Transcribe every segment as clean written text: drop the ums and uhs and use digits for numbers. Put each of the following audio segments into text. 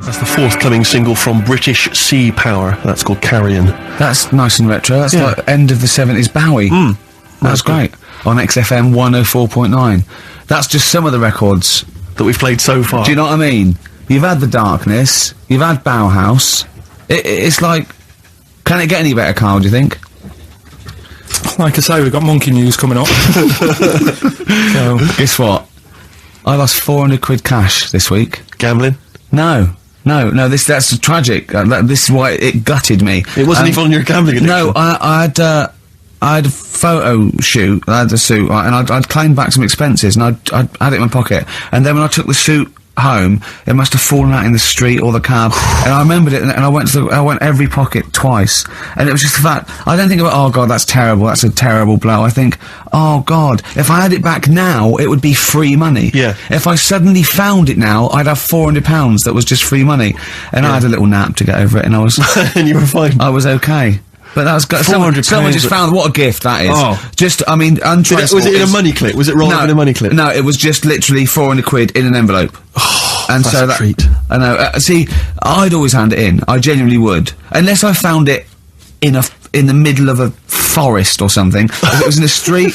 That's the forthcoming single from British Sea Power. That's called Carrion. That's nice and retro. That's like end of the 70s Bowie. That's great. On XFM 104.9. That's just some of the records that we've played so far. Do you know what I mean? You've had The Darkness, you've had Bauhaus. It's like, can it get any better, Carl, do you think? Like I say, we've got Monkey News coming up. So, guess what? I lost 400 quid cash this week. Gambling? No, that's tragic. This is why it gutted me. It wasn't even on your gambling addiction? No, I had a photo shoot, I had a suit, and I'd claimed back some expenses, and I'd had it in my pocket, and then when I took the suit home, it must have fallen out in the street or the cab, and I remembered it, and I went every pocket twice, and it was just the fact, I don't think about, oh god, that's terrible, that's a terrible blow. I think, oh god, if I had it back now, it would be free money. Yeah. If I suddenly found it now, I'd have £400 that was just free money, and I had a little nap to get over it, and I was... and you were fine. I was okay. But that was someone just found what a gift that is. Oh. Just, I mean, was it in a money clip? Was it rolled up in a money clip? No, it was just literally 400 quid in an envelope. Oh, and that's so a treat. I know. See, I'd always hand it in. I genuinely would, unless I found it in the middle of a forest or something. If it was in the street.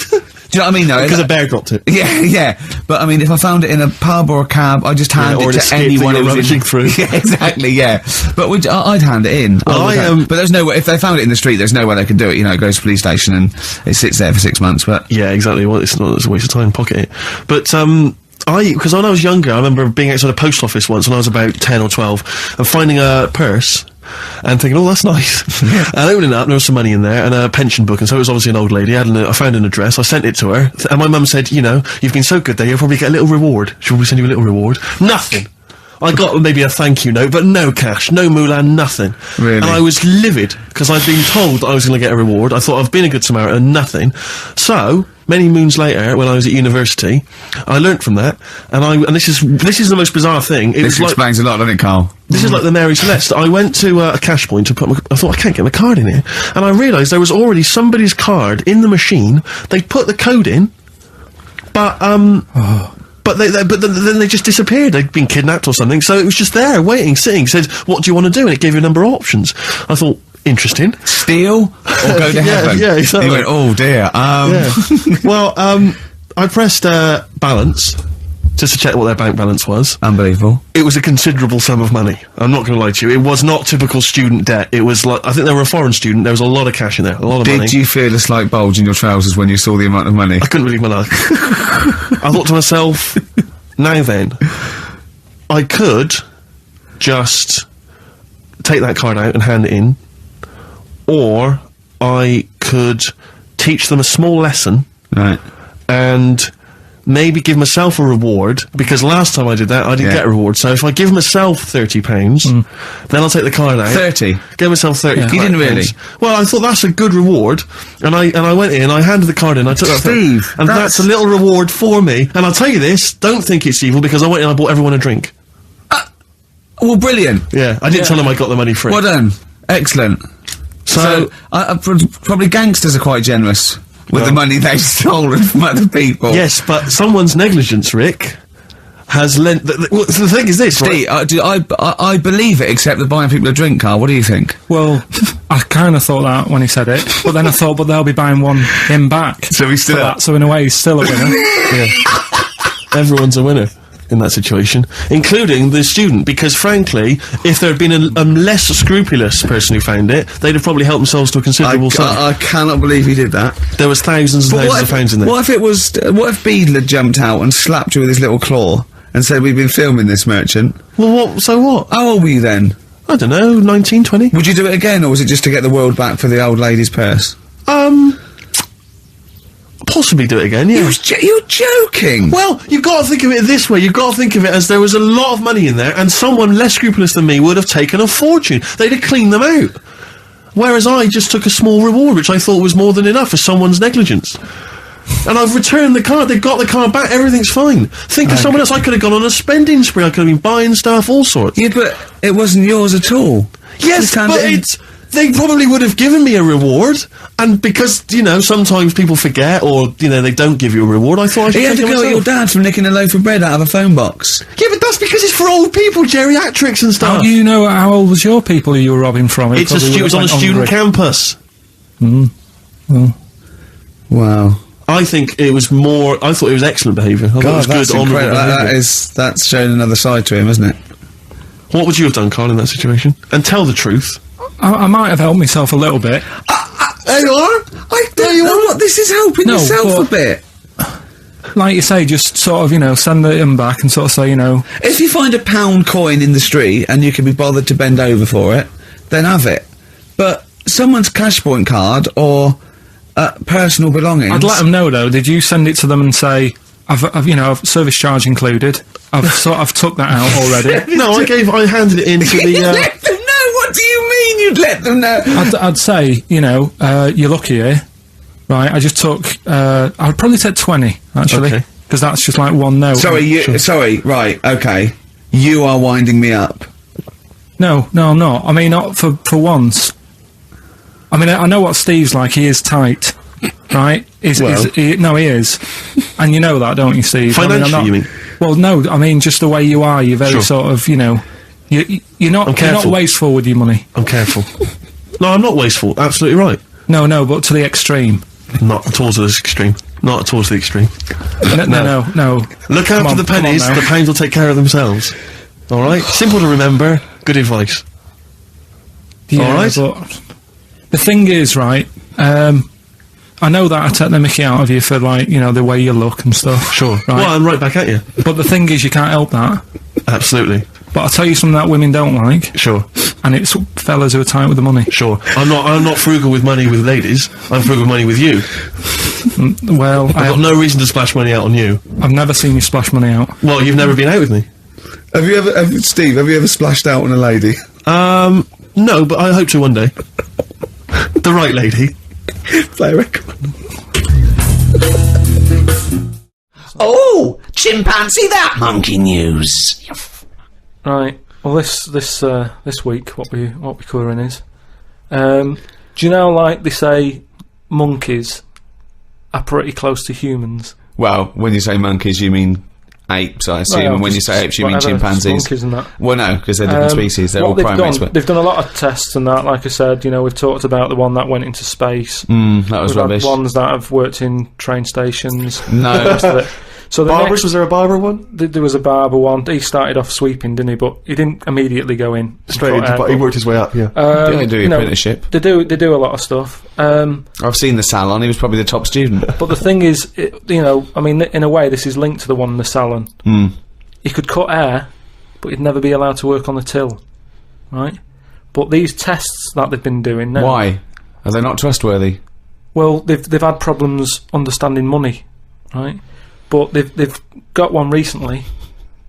Do you know what I mean? No, because a bear dropped it. Yeah. But I mean, if I found it in a pub or a cab, I just hand it to anyone who's rummaging through. Yeah, exactly. Yeah. But I'd hand it in. But there's no way. If they found it in the street, there's no way they could do it. You know, it goes to the police station and it sits there for 6 months. But yeah, exactly. Well, it's a waste of time. Pocket it. But because when I was younger, I remember being outside a post office once when I was about 10 or 12 and finding a purse. And thinking, oh, that's nice. And opening it up, there was some money in there, and a pension book, and so it was obviously an old lady. I found an address, I sent it to her, and my mum said, you know, you've been so good there, you'll probably get a little reward. She'll probably send you a little reward. Nothing! I got maybe a thank you note, but no cash, no moolah, nothing. Really? And I was livid, because I'd been told that I was going to get a reward. I thought I've been a good Samaritan, nothing. So, many moons later, when I was at university, I learnt from that, and this is the most bizarre thing. This explains a lot, doesn't it, Carl? This is like the Mary Celeste. I went to a cash point to I thought, I can't get my card in here. And I realised there was already somebody's card in the machine. They put the code in, but then they just disappeared. They'd been kidnapped or something. So it was just there, waiting, sitting. It said, what do you want to do? And it gave you a number of options. I thought, interesting. Steal or go to heaven? Yeah, exactly. You went, oh dear. Yeah. Well, I pressed balance just to check what their bank balance was. Unbelievable. It was a considerable sum of money. I'm not going to lie to you. It was not typical student debt. It was like, I think they were a foreign student. There was a lot of cash in there, a lot of money. Did you feel a slight bulge in your trousers when you saw the amount of money? I couldn't believe my luck. I thought to myself, now then, I could just take that card out and hand it in, or I could teach them a small lesson. Right. And maybe give myself a reward, because last time I did that, I didn't get a reward. So if I give myself £30, then I'll take the card out. 30? Give myself 30. You didn't really? Well, I thought that's a good reward, and I went in, I handed the card in, I took Steve, and that's a little reward for me. And I'll tell you this, don't think it's evil, because I went in and I bought everyone a drink. Well, brilliant. Yeah, I didn't tell them I got the money free. Well done. Excellent. So probably gangsters are quite generous with the money they've stolen from other people. Yes, but someone's negligence, Rick, has lent... the thing is this, Steve, right? I believe it, except that buying people a drink, Carl. What do you think? Well, I kind of thought that when he said it, but then I thought, but they'll be buying him back. So he's still... So in a way, he's still a winner. Yeah. Everyone's a winner in that situation, including the student, because frankly, if there had been a less scrupulous person who found it, they'd have probably helped themselves to a considerable sum. I cannot believe he did that. There was thousands and thousands of pounds in there. What if Beadle had jumped out and slapped you with his little claw and said, we've been filming this merchant? Well, so what? How old were you then? I don't know, 19, 20. Would you do it again, or was it just to get the world back for the old lady's purse? Possibly do it again, yeah. You're joking! Well, you've got to think of it this way. You've got to think of it as there was a lot of money in there, and someone less scrupulous than me would have taken a fortune. They'd have cleaned them out. Whereas I just took a small reward, which I thought was more than enough for someone's negligence. And I've returned the card. They've got the card back. Everything's fine. Think of someone else. I could have gone on a spending spree. I could have been buying stuff, all sorts. Yeah, but it wasn't yours at all. Yes, but they probably would have given me a reward, and because, you know, sometimes people forget, or, you know, they don't give you a reward, I thought I should He had take to it go at your myself. dad for nicking a loaf of bread out of a phone box. Yeah, but that's because it's for old people, geriatrics and stuff. How do you know how old was your people who you were robbing from? It was on a student campus. Wow. I think it was more, I thought it was excellent behaviour. I thought it was that's good, honourable incredible. behaviour. That's showing another side to him, isn't it? What would you have done, Carl, in that situation? And tell the truth. I might have helped myself a little bit. There you are! There you are! What, this is helping yourself a bit. Like you say, just sort of, you know, send them back and sort of say, you know... If you find a £1 coin in the street and you can be bothered to bend over for it, then have it. But someone's cash point card or personal belongings... I'd let them know, though. Did you send it to them and say, I've you know, service charge included. I've took that out already. No, I handed it in to the... Let them know? What do you mean you'd let them know? I'd say, you know, you're lucky here. Right, I just took, I'd probably take 20, actually. Okay. Because that's just like one note. Sorry, right, okay. You are winding me up. No, I'm not. I mean, not for once. I mean, I know what Steve's like. He is tight, right? He is. And you know that, don't you, Steve? Financially, you mean? Well, no, I mean, just the way you are. You're very sort of, you know... You're not wasteful with your money. I'm careful. No, I'm not wasteful. Absolutely right. No, but to the extreme. Not towards the extreme. Not towards the extreme. No. Look after the pennies. The pounds will take care of themselves. All right. Simple to remember. Good advice. Yeah, all right. But the thing is, right. I know that I take the mickey out of you for, like, you know, the way you look and stuff. Sure. Right? Well, I'm right back at you. But the thing is, you can't help that. Absolutely. But I'll tell you something that women don't like. Sure. And it's fellas who are tight with the money. Sure. I'm not frugal with money with ladies. I'm frugal with money with you. Well, I've got no reason to splash money out on you. I've never seen you splash money out. Well, you've never been out with me. Steve, have you ever splashed out on a lady? No, but I hope to one day. The right lady. Play a record. Oh, chimpanzee that monkey news. Right. Well, this week, what we're covering is, do you know, like they say, monkeys are pretty close to humans. Well, when you say monkeys, you mean apes, I assume, and when you say apes, you mean chimpanzees. Monkeys and that. Well, no, because they're different species. They're all primates. They've done a lot of tests and that. Like I said, you know, we've talked about the one that went into space. That was rubbish. Had ones that have worked in train stations. No. The rest of it. So Barbers, was there a barber one? There was a barber one. He started off sweeping, didn't he? But he didn't immediately go in Straight into, but he worked his way up, yeah. They do your apprenticeship. They do a lot of stuff. I've seen the salon. He was probably the top student. But the thing is, you know, I mean, in a way, this is linked to the one in the salon. He could cut hair, but he'd never be allowed to work on the till, right? But these tests that they've been doing now... Why? Are they not trustworthy? Well, they've had problems understanding money, right? But they've got one recently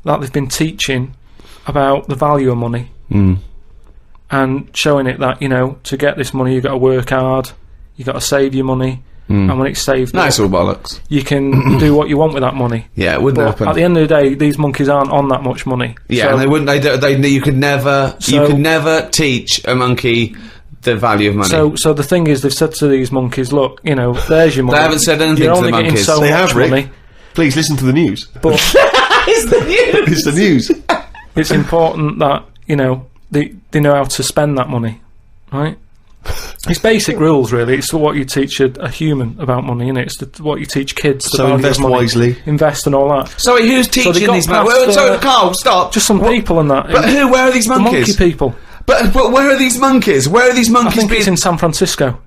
that they've been teaching about the value of money and showing it that, you know, to get this money you've got to work hard, you've got to save your money, and when it's saved Nice all bollocks. you can do what you want with that money. Yeah, it wouldn't But happen. at the end of the day, these monkeys aren't on that much money. Yeah, So- and they wouldn't. You could never teach a monkey the value of money. So the thing is, they've said to these monkeys, look, you know, there's your money. They haven't said anything You're to the only getting monkeys. so They much have, Rick. money, Please listen to the news. but It's the news. It's the news. it's important that, you know, they know how to spend that money, right? It's basic rules, really. It's what you teach a human about money, isn't it? It's what you teach kids. The So value invest of money. wisely. Invest and all that. Sorry, who's they teaching got these past, monkeys? Sorry, Carl, stop. Just some people and that. But who? Where are these The monkeys? monkey people. But where are these monkeys? Where are these I monkeys think being? it's in San Francisco.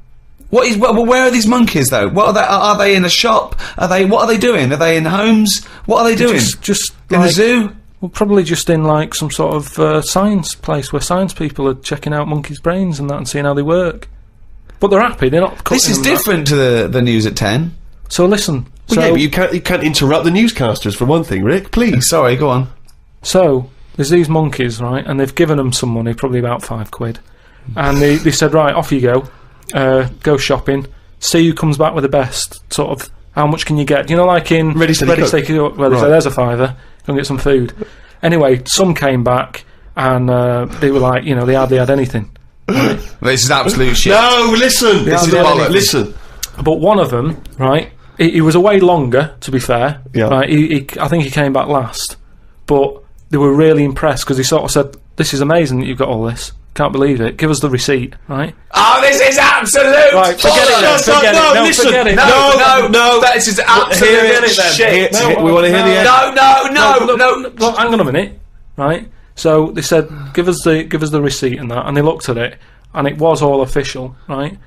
Well, where are these monkeys though? What are they? Are they in a shop? What are they doing? Are they in homes? What are they doing? Just in like, the zoo? Well, probably just in like some sort of science place where science people are checking out monkeys' brains and that and seeing how they work. But they're happy. They're not. This is cutting them different to the news at 10. that. So listen. Well, yeah, but you can't interrupt the newscasters for one thing, Rick. Please. Sorry, go on. So there's these monkeys, right? And they've given them some money, probably about £5, and they said, right, off you go, go shopping. See who comes back with the best. Sort of, how much can you get? You know, like in Ready, Steady, Cook. Well, they Right. say, there's a £5. Go and get some food. Anyway, some came back and they were like, you know, they hardly had anything. This is absolute shit. No, listen. This is Yeah, bollocks. Listen. But one of them, right, he was away longer, to be fair. Yeah. Right, I think he came back last. But they were really impressed because he sort of said, "This is amazing that you've got all this. Can't believe it. Give us the receipt," right? Oh, this is absolute Right, forget it then. Forget it. No, forget it. No, this is absolute shit. We want to hear the end. No. Look, hang on a minute, right? So they said, give us the receipt and that, and they looked at it, and it was all official, right?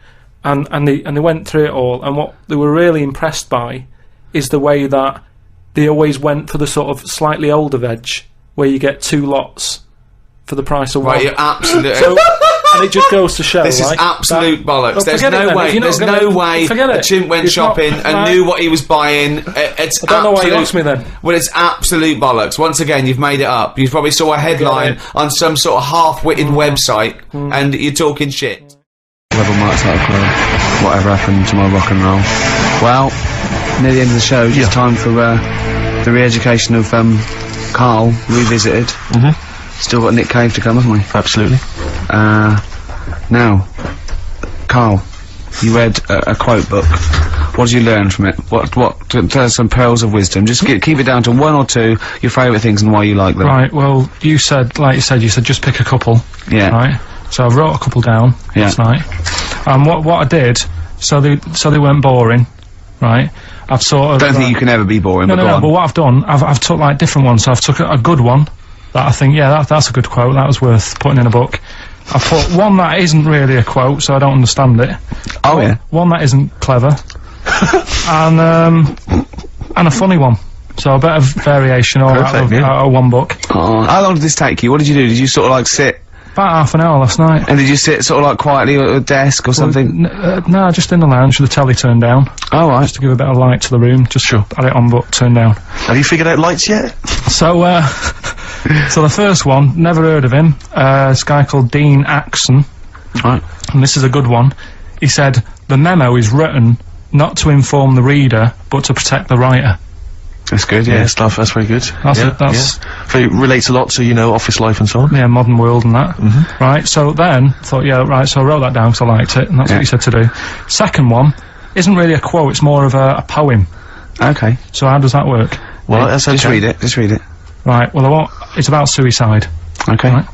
And they went through it all, and what they were really impressed by is the way that they always went for the sort of slightly older veg, where you get 2 lots for the price of one. Right, you're absolute. So, and it just goes to show, This is like, absolute bollocks. Well, There's forget it no then. way. If you're not There's gonna- no way forget a it. chimp went It's not- shopping and right. knew what he was buying. It's I don't know why you absolute- asked me then. Well, it's absolute bollocks. Once again, you've made it up. You probably saw a headline on some sort of half-witted website, and you're talking shit. Level Marks Out of Club. Whatever happened to my rock and roll? Well, near the end of the show, it's time for the re-education of Karl revisited. Still got Nick Cave to come, haven't we? Absolutely. Now, Karl, you read a quote book. What did you learn from it? Tell us some pearls of wisdom. Just keep it down to 1 or 2, your favourite things and why you like them. Right, well, you said just pick a couple. Yeah. Right? So I wrote a couple down last night. And what I did, so they weren't boring, right? I've sort of... Don't think you can ever be boring, but go on. But what I've done, I've took, like, different ones. So I've took a good one, that I think, that's a good quote, that was worth putting in a book. I put one that isn't really a quote, so I don't understand it. Oh, yeah. One that isn't clever. and a funny one. So a bit of variation all out of one book. Oh, how long did this take you? What did you do? Did you sort of like sit? About half an hour last night. And did you sit sort of like quietly at a desk or something? No, just in the lounge with the telly turned down. Oh, right. Just to give a bit of light to the room. Just had it on, but turned down. Have you figured out lights yet? So, so the first one, never heard of him. This guy called Dean Axon. Right. And this is a good one. He said, the memo is written not to inform the reader, but to protect the writer. That's good, yeah. Stuff, that's very good. That's Very relates a lot to, office life and so on. Yeah, modern world and that. Right, so then, thought, so I wrote that down because I liked it, and that's what he said to do. Second one isn't really a quote, it's more of a poem. Okay. So how does that work? Well, that's okay. Just read it. Right, well, it's about suicide. Okay. Right.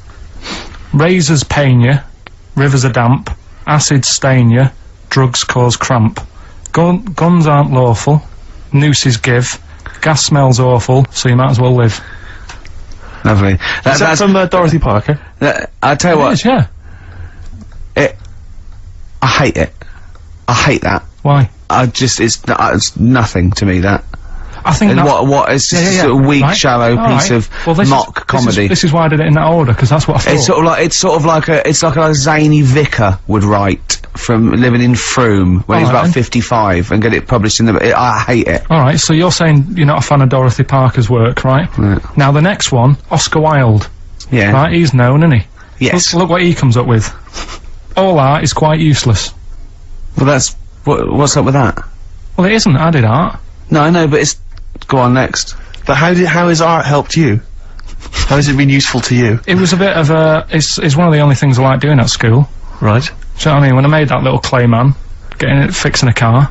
Razors pain you, rivers are damp, acids stain you, drugs cause cramp. Guns aren't lawful, nooses give, gas smells awful, so you might as well live. Lovely. That's from Dorothy Parker. I'll tell you what. It is, yeah. I hate it. I hate that. Why? It's nothing to me, that. I think And what is just a sort of weak, shallow piece of mock comedy. This is why I did it in that order, because that's what I thought. It's sort of like a zany vicar would write from living in Frome when he's about 55 and get it published in the... I hate it. Alright, so you're saying you're not a fan of Dorothy Parker's work, right? Now the next one, Oscar Wilde. Yeah. Right, he's known, isn't he? Yes. Look what he comes up with. All art is quite useless. Well, that's... What's up with that? Well, it isn't added art. No, I know, but it's... Go on, next. But how has art helped you? How has it been useful to you? It was a bit of a... It's one of the only things I like doing at school. Right. Do you know what I mean? When I made that little clay man, fixing a car.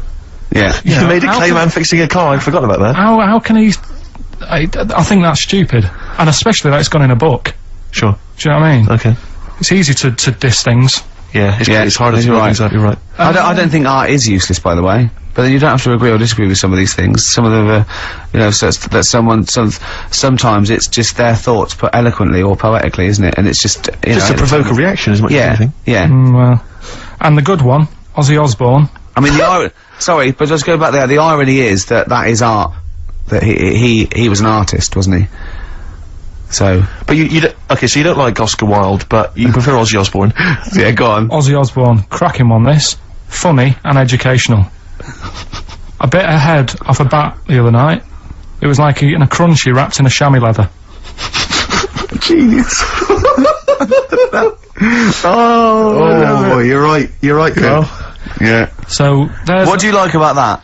Yeah. You made a clay man fixing a car, I forgot about that. How can he... I think that's stupid. And especially that it's gone in a book. Sure. Do you know what I mean? Okay. It's easy to diss things. Yeah, it's harder to do exactly right. I don't think art is useless, by the way. But then you don't have to agree or disagree with some of these things. Some of them are, sometimes it's just their thoughts put eloquently or poetically, isn't it? And it's just, Just to provoke a reaction as much as anything. Yeah. Well, and the good one, Ozzy Osbourne. I mean, sorry, but just go back there. The irony is that is art. That he was an artist, wasn't he? So. But okay, so you don't like Oscar Wilde, but you prefer Ozzy Osbourne. Yeah, go on. Ozzy Osbourne, cracking one this. Funny and educational. I bit a head off a bat the other night. It was like eating a crunchy wrapped in a chamois leather. Genius. Oh, you're right, Carl. Yeah. So, there's... What do you like about that?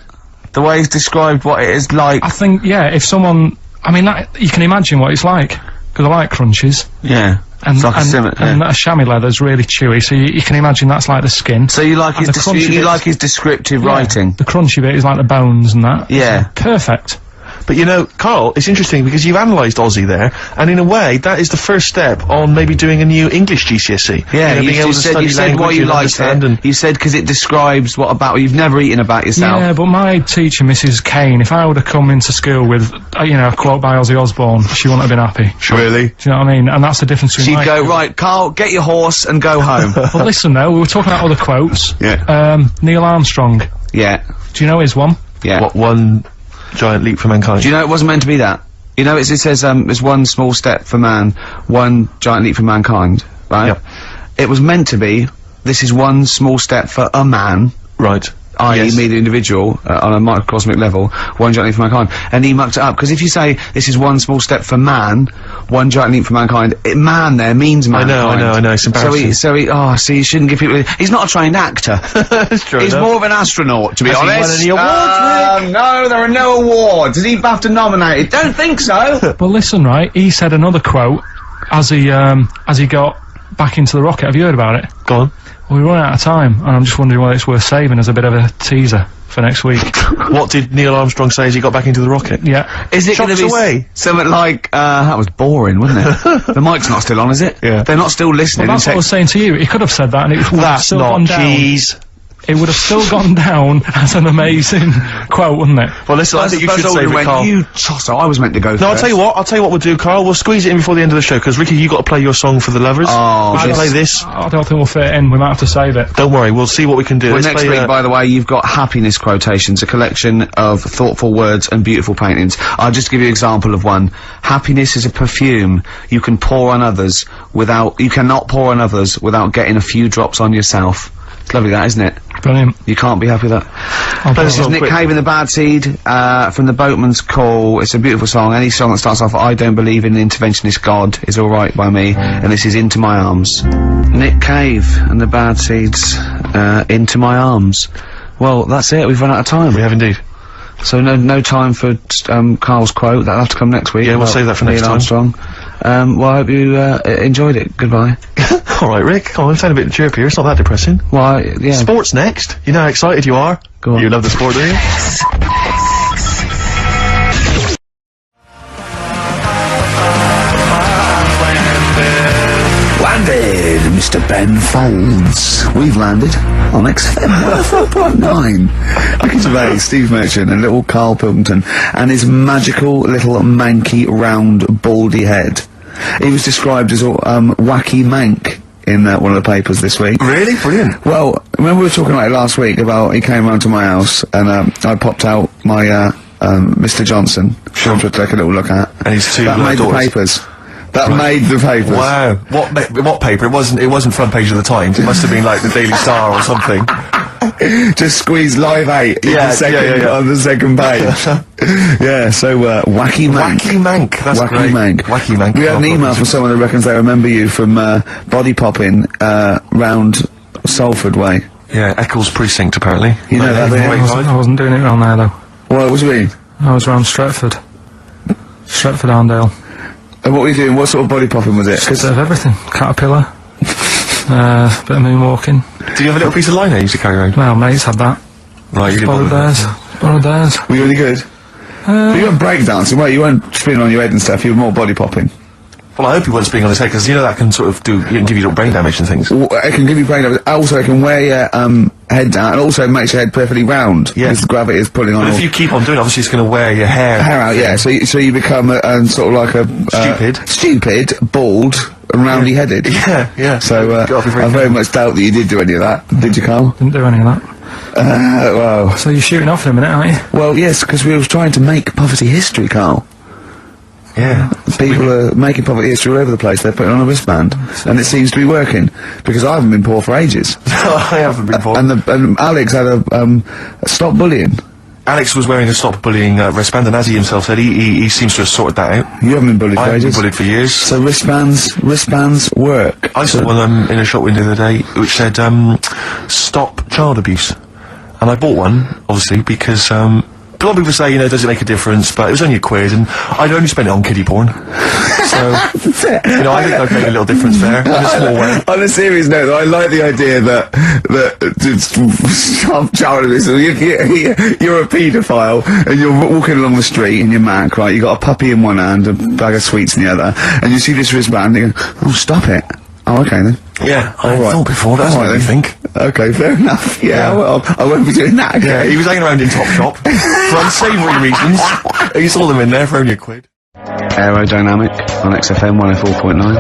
The way he's described what it is like? I think, if someone... I mean, you can imagine what it's like. Because I like crunches. Yeah. And, like and a chamois leather's really chewy, so you can imagine that's like the skin. So you like his descriptive writing? The crunchy bit is like the bones and that. Yeah. Perfect. But you know, Carl, it's interesting because you've analysed Ozzy there, and in a way, that is the first step on maybe doing a new English GCSE. Yeah, you know, being able to study you said language why you and liked understand it. and You said because it describes you've never eaten about yourself. Yeah, but my teacher, Mrs. Kane, if I would have come into school with, you know, a quote by Ozzy Osbourne, she wouldn't have been happy. Really? Do you know what I mean? And that's the difference between. She'd go, right, Carl, get your horse and go home. Well, listen though, we were talking about other quotes. Yeah. Neil Armstrong. Yeah. Do you know his one? Yeah. what one giant leap for mankind. Do you know it wasn't meant to be that? You know, it says, it's one small step for man, one giant leap for mankind, right? Yep. It was meant to be, this is one small step for a man, Right. i.e. Yes. me, the individual, on a microcosmic level, one giant leap for mankind. And he mucked it up, because if you say, this is one small step for man, one giant leap for mankind, man there means mankind. I know, it's embarrassing. So you shouldn't give people, he's not a trained actor. That's true He's enough. more of an astronaut, to be Has he honest. won any awards, Rick? No, there are no awards. Is he BAFTA nominated? Don't think so. But listen, right, he said another quote as he got back into the rocket. Have you heard about it? Go on. Well, we run out of time, and I'm just wondering whether it's worth saving as a bit of a teaser for next week. What did Neil Armstrong say as he got back into the rocket? Yeah. Is it going to Shocks be away. something like, that was boring, wasn't it? The mic's not still on, is it? Yeah. They're not still listening. Well, that's what I was saying to you. He could have said that, and it would have That's still not gone down. cheese. It would have still gone down as an amazing quote, wouldn't it? Well, listen, I think you should save it, Carl. You tosser, I was meant to go No, first. I'll tell you what we'll do, Carl. We'll squeeze it in before the end of the show, because Ricky, you got to play your song for the lovers. Oh, we should this- play this. I don't think we'll fit it in. We might have to save it. Don't worry, we'll see what we can do. Well, Let's next play, week, by the way, you've got happiness quotations, a collection of thoughtful words and beautiful paintings. I'll just give you an example of one. Happiness is a perfume you can pour on others you cannot pour on others without getting a few drops on yourself. It's lovely that, isn't it? Brilliant. You can't be happy with that. I'll This play is it. Nick Cave and the Bad Seed, from the Boatman's Call. It's a beautiful song. Any song that starts off, I don't believe in an interventionist God is alright by me, and this is Into My Arms. Nick Cave and the Bad Seeds, Into My Arms. Well, that's it, we've run out of time. We have indeed. So no time for, Carl's quote, that'll have to come next week. Yeah, we'll save that for next Neil time. Armstrong. Well, I hope you, enjoyed it. Goodbye. Alright, Rick, come on, sound a bit chirpier. It's not that depressing. Well, yeah. Sports next. You know how excited you are? Go on. You love the sport, do you? Landed, Mr. Ben Folds. We've landed on XFM 4.9. Ricky Gervais, Steve Merchant, and little Karl Pilkington, and his magical little manky, round, baldy head. He was described as wacky mank in one of the papers this week. Really? Brilliant. Well, remember we were talking about it last week about he came round to my house and I popped out my Mr. Johnson to take a little look at. And his two that made daughters. the papers. That made the papers. Wow. What paper? It wasn't front page of the Times. It must have been like the Daily Star or something. Just squeeze Live 8 in Yeah, the second, yeah. on the second page. Yeah, so wacky mank. Wacky Mank. That's Wacky great. Mank. Wacky Mank. We had an email from someone who reckons they remember you from body popping round Salford way. Yeah, Eccles Precinct, apparently. You know that, Great yeah. guy. I wasn't doing it around there though. What do you mean? I was around Stretford. Stretford Arndale. And what were you doing? What sort of body popping was it? Bit of everything. Caterpillar. Bit of moonwalking. Did you have a little piece of line you used to carry around? Well, mates had that. Right, you didn't Borrowed bother with theirs. Borrowed theirs. Were you really good? But you weren't breakdancing, were you? You weren't spinning on your head and stuff, you were more body popping. Well, I hope he wasn't spinning on his head, because you know that can sort of give you little brain damage and things. Well, it can give you brain damage. Also, it can wear your head down, and also makes your head perfectly round. Yeah. Because the gravity is pulling on But all if you keep on doing it, obviously it's going to wear your hair out, yeah. So you become sort of like a stupid, bald, and roundy headed. Yeah. So Gotta be I very much doubt that you did do any of that. Did you, Carl? Didn't do any of that. Well, So you're shooting off in a minute, aren't you? well, yes, because we were trying to make poverty history, Carl. Yeah. People are making poverty history all over the place. They're putting on a wristband, and it seems to be working because I haven't been poor for ages. I haven't been poor. And Alex had a stop bullying. Alex was wearing a stop bullying wristband, and as he himself said, he seems to have sorted that out. You haven't been bullied I for haven't been ages. bullied for years. So wristbands work. I saw one in a shop window the other day which said, stop child abuse. And I bought one, obviously, because A lot of people say, you know, does it make a difference? But it was only £1, and I'd only spent it on kiddie porn. So, you know, I think I've made a little difference there, in a small way. On a serious note, though, I like the idea that child of this, you're a paedophile, and you're walking along the street in your Mac, right? You got a puppy in one hand, a bag of sweets in the other, and you see this wristband, and you go, oh, stop it. Oh, okay then. Yeah, All right. I thought before, that's what I think. Okay, fair enough. Yeah, well, I won't be doing that again. Yeah, he was hanging around in Topshop for unsavoury reasons. You saw them in there for only £1. Aerodynamic on XFM 104.9.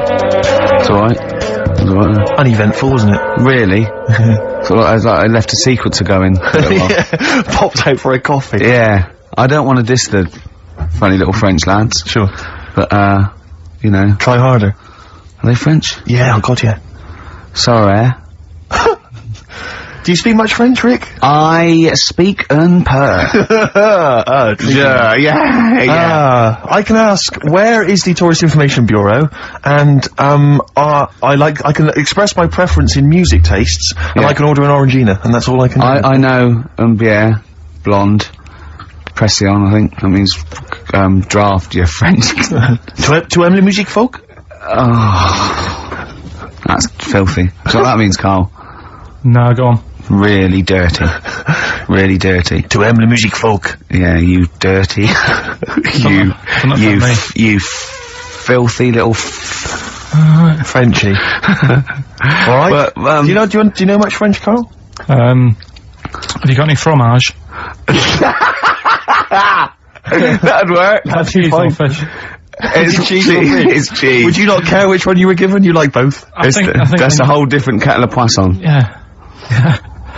It's alright. It's alright. Uneventful, wasn't it? Really? So I left a sequence to go in. Yeah, popped out for a coffee. Yeah. I don't want to diss the funny little French lads. Sure. But, you know. Try harder. Are they French? Yeah, oh god, yeah. Sorry. Do you speak much French, Rick? I speak un peu. Yeah. I can ask, where is the Tourist Information Bureau? And, I can express my preference in music tastes, and I can order an Orangina, and that's all I can do. I know, Bière, blonde, Pression, I think. That means, draft, your French. Tu aimes la musique folk? Oh, that's filthy. So that means, Carl. No, go on. Really dirty. Really dirty. Tu aimes la musique folk? Yeah, you dirty. you filthy little Frenchy. Alright. But, do you know much French, Carl? Have you got any fromage? That'd work. That's cheese or fish. It's cheese. It's cheese. Would you not care which one you were given? You like both? I think That's a whole different kettle of poisson. Yeah.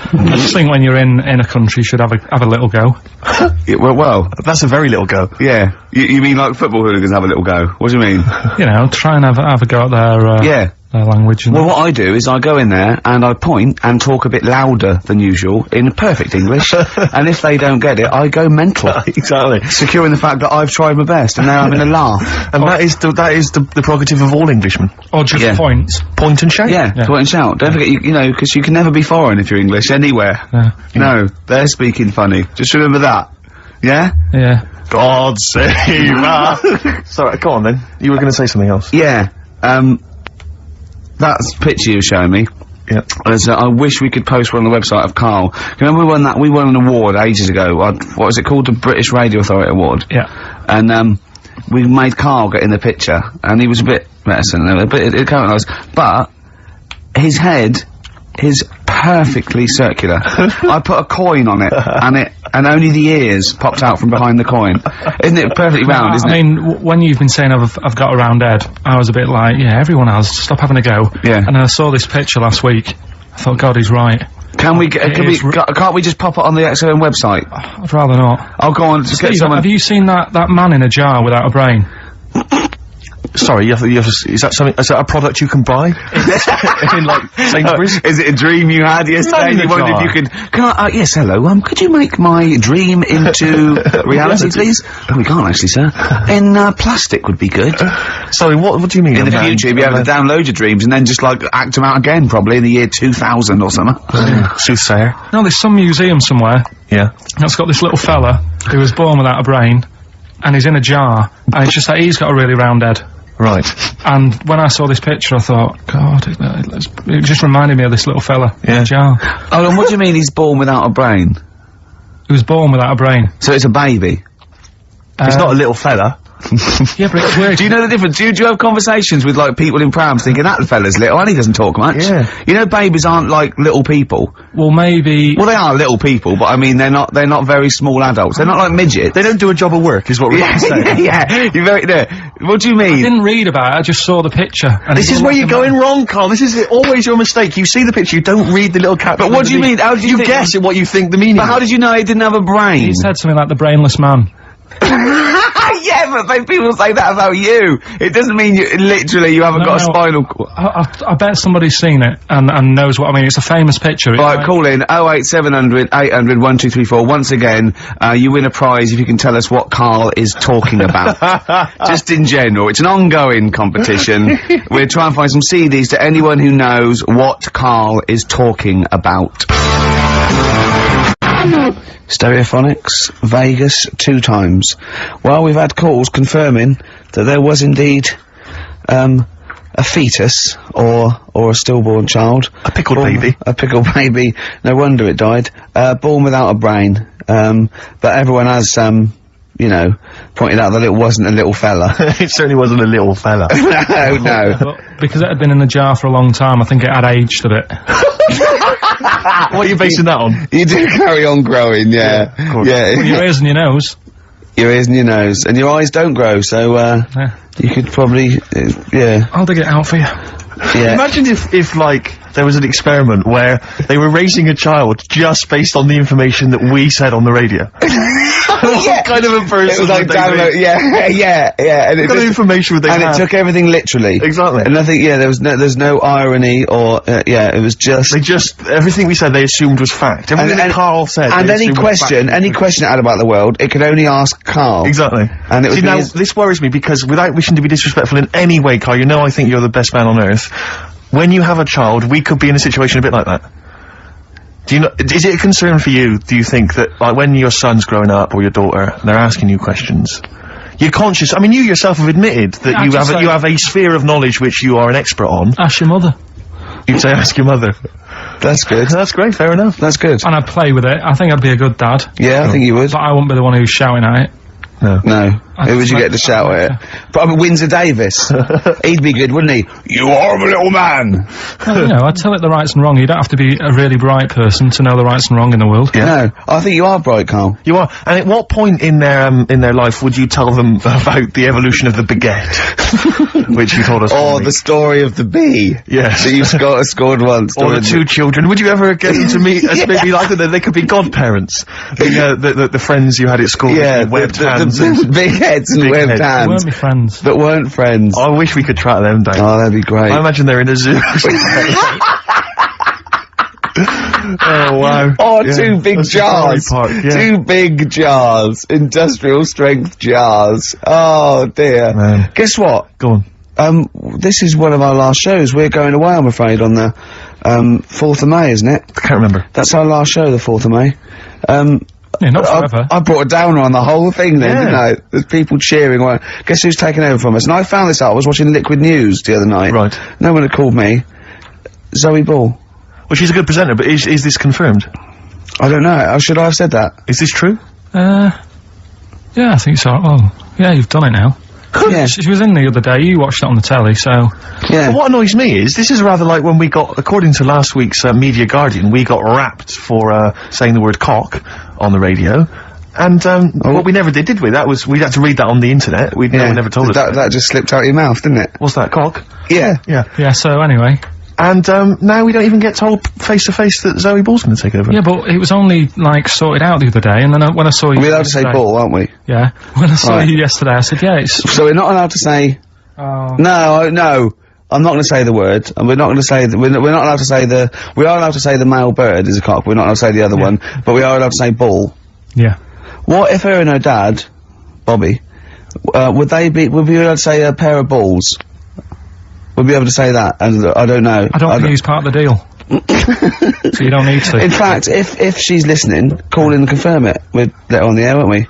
I just think when you're in a country, you should have a little go. Yeah, well, that's a very little go. Yeah. You mean like football hooligans have a little go? What do you mean? You know, try and have a go at their their language. And well, what I do is I go in there and I point and talk a bit louder than usual in perfect English, and if they don't get it, I go mental. Exactly. Securing the fact that I've tried my best and they're having a laugh. And that is the prerogative of all Englishmen. Or just point and shout. Yeah, point and shout. Don't forget, you know, because you can never be foreign if you're English anywhere. No, they're speaking funny. Just remember that. Yeah? Yeah. God save us. Sorry, go on then. You were going to say something else. Yeah. That picture you were showing me. Yeah. I wish we could post one on the website of Carl. Remember we won an award ages ago. What was it called? The British Radio Authority Award. Yeah. And, we made Carl get in the picture, and he was a bit reticent, but it came out nice. But his head is perfectly circular. I put a coin on it, and only the ears popped out from behind the coin. Isn't it perfectly round, isn't it? I mean, when you've been saying I've got a round head, I was a bit like, yeah, everyone has, stop having a go. Yeah. And then I saw this picture last week, I thought, God, he's right. Can't we just pop it on the XOM website? I'd rather not. I'll go on, just get someone... Have you seen that man in a jar without a brain? Sorry, is that a product you can buy? In like Sainsbury's? Is it a dream you had yesterday? You wondered if you could... yes, hello, could you make my dream into reality, please? Oh, we can't actually, sir. In, plastic would be good. Sorry, what do you mean? In the future, you'll be able to download your dreams and then just, like, act them out again, probably in the year 2000 or something. Soothsayer. No, there's some museum somewhere. Yeah. That's got this little fella who was born without a brain, and he's in a jar, and it's just that he's got a really round head. Right. And when I saw this picture, I thought, God, it just reminded me of this little fella in a jar. Oh, and what do you mean he's born without a brain? He was born without a brain. So it's a baby? It's not a little fella. Yeah, but it's weird. Do you know the difference? Do you have conversations with, like, people in prams thinking that fella's little and he doesn't talk much? Yeah. You know babies aren't, like, little people. Well, maybe... Well, they are little people, but, I mean, they're not very small adults. They're not like midgets. They don't do a job of work, is what we're saying. Yeah, you're very... What do you mean? I didn't read about it, I just saw the picture. And this is where you're going wrong, Carl. This is always your mistake. You see the picture, you don't read the little caption. But what do you mean? How did you guess at what you think the meaning is. But how did you know he didn't have a brain? He said something like the brainless man. Yeah, but people say that about you. It doesn't mean you haven't got a spinal cord. I bet somebody's seen it and knows what I mean. It's a famous picture. Right, call in 08700 800 1234. Once again, you win a prize if you can tell us what Carl is talking about. Just in general. It's an ongoing competition. We're trying to find some CDs to anyone who knows what Carl is talking about. Stereophonics, Vegas 2 times. Well, we've had calls confirming that there was indeed, a fetus, or a stillborn child. A pickled baby. A pickled baby. No wonder it died. Born without a brain. But everyone has, you know, pointed out that it wasn't a little fella. It certainly wasn't a little fella. No. But because it had been in the jar for a long time, I think it had aged a bit. What are you basing that on? You do carry on growing, yeah. Of course. Yeah. Well, your ears and your nose. Your ears and your nose. And your eyes don't grow, so, Yeah. you could probably, yeah. I'll dig it out for you. Yeah. Imagine if, like, there was an experiment where they were raising a child just based on the information that we said on the radio. What kind of a person It was like would they download, be? yeah. And What kind of information would they and have? it took everything literally. Exactly. And I think, yeah, there's no irony or, it was just... They just, everything we said they assumed was fact. Everything that Karl said and they any assumed was fact. question it had about the world, it could only ask Karl. Exactly. And it would See, be now, his- this worries me because without wishing to be disrespectful in any way, Karl, you know I think you're the best man on earth. When you have a child, we could be in a situation a bit like that. Do you know, is it a concern for you, do you think, that, like, when your son's growing up, or your daughter, and they're asking you questions, you're conscious, I mean, you yourself have admitted that Yeah, you have a sphere of knowledge which you are an expert on. Ask your mother. You'd say ask your mother. That's good. That's great, fair enough. That's good. And I'd play with it. I think I'd be a good dad. Yeah, I think you would. But I wouldn't be the one who's shouting at it. No. No. Who would you get to shout at it? Probably Windsor Davis. He'd be good, wouldn't he? You horrible little man! Well, you know, I'd tell it the rights and wrong. You don't have to be a really bright person to know the rights and wrong in the world. No. I think you are bright, Karl. You are. And at what point in their life would you tell them about the evolution of the baguette? Which you told us. Or the story of the bee. Yes. That you scored once. Or the 2 children. Would you ever get them to meet as maybe like that? They could be godparents. The friends you had at school. Yeah, with webbed hands. the big heads and Big webbed heads. They hands. weren't my friends. That weren't friends. I wish we could track them down. Oh, that'd be great. I imagine they're in a zoo. Oh wow. Oh, Yeah. 2 big That's jars. Safari Park, yeah. 2 big jars. Industrial strength jars. Oh, dear. Man. Guess what? Go on. This is one of our last shows. We're going away, I'm afraid, on the, 4th of May, isn't it? I can't remember. That's our last show, the 4th of May. Yeah, not forever. I brought a downer on the whole thing then, Yeah. didn't I? There's people cheering. Well, guess who's taken over from us? And I found this out. I was watching Liquid News the other night. Right. No one had called me. Zoe Ball. Well, she's a good presenter, but is this confirmed? I don't know. Should I have said that? Is this true? Yeah, I think so. Oh, yeah, you've done it now. Yeah. She was in the other day. You watched it on the telly, so... Yeah. But what annoys me is, this is rather like when we got, according to last week's Media Guardian, we got rapped for saying the word cock on the radio. And, well, we never did we? We had to read that on the internet. No one never told us. That just slipped out of your mouth, didn't it? What's that, cock? Yeah. Yeah. Yeah, so anyway. And, now we don't even get told face to face that Zoe Ball's gonna take over. Yeah, but it was only, like, sorted out the other day, and then when I saw you... We're allowed to say yesterday- ball, aren't we? Yeah. When I saw Right. you yesterday, I said, yeah, it's... So we're not allowed to say... Oh. No. I'm not going to say the word, and we're not going to say we're not allowed to say the. We are allowed to say the male bird is a cock. We're not allowed to say the other one, but we are allowed to say ball. Yeah. What if her and her dad, Bobby, would we be able to say a pair of balls? Would we be able to say that? And I don't know. I don't think he's part of the deal. So you don't need to. In fact, if she's listening, call in and confirm it. We'll let her on the air, won't we?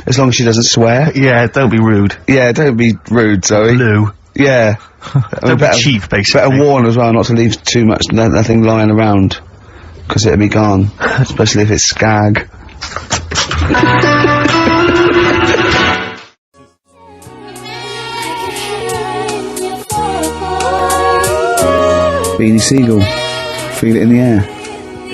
As long as she doesn't swear. Yeah, don't be rude. Yeah, don't be rude, Zoe. Lou. Yeah. Don't be cheap, basically. Better warn as well not to leave too much nothing lying around, because it'll be gone. Especially if it's skag. Beanie Seagull, Feel It in the Air.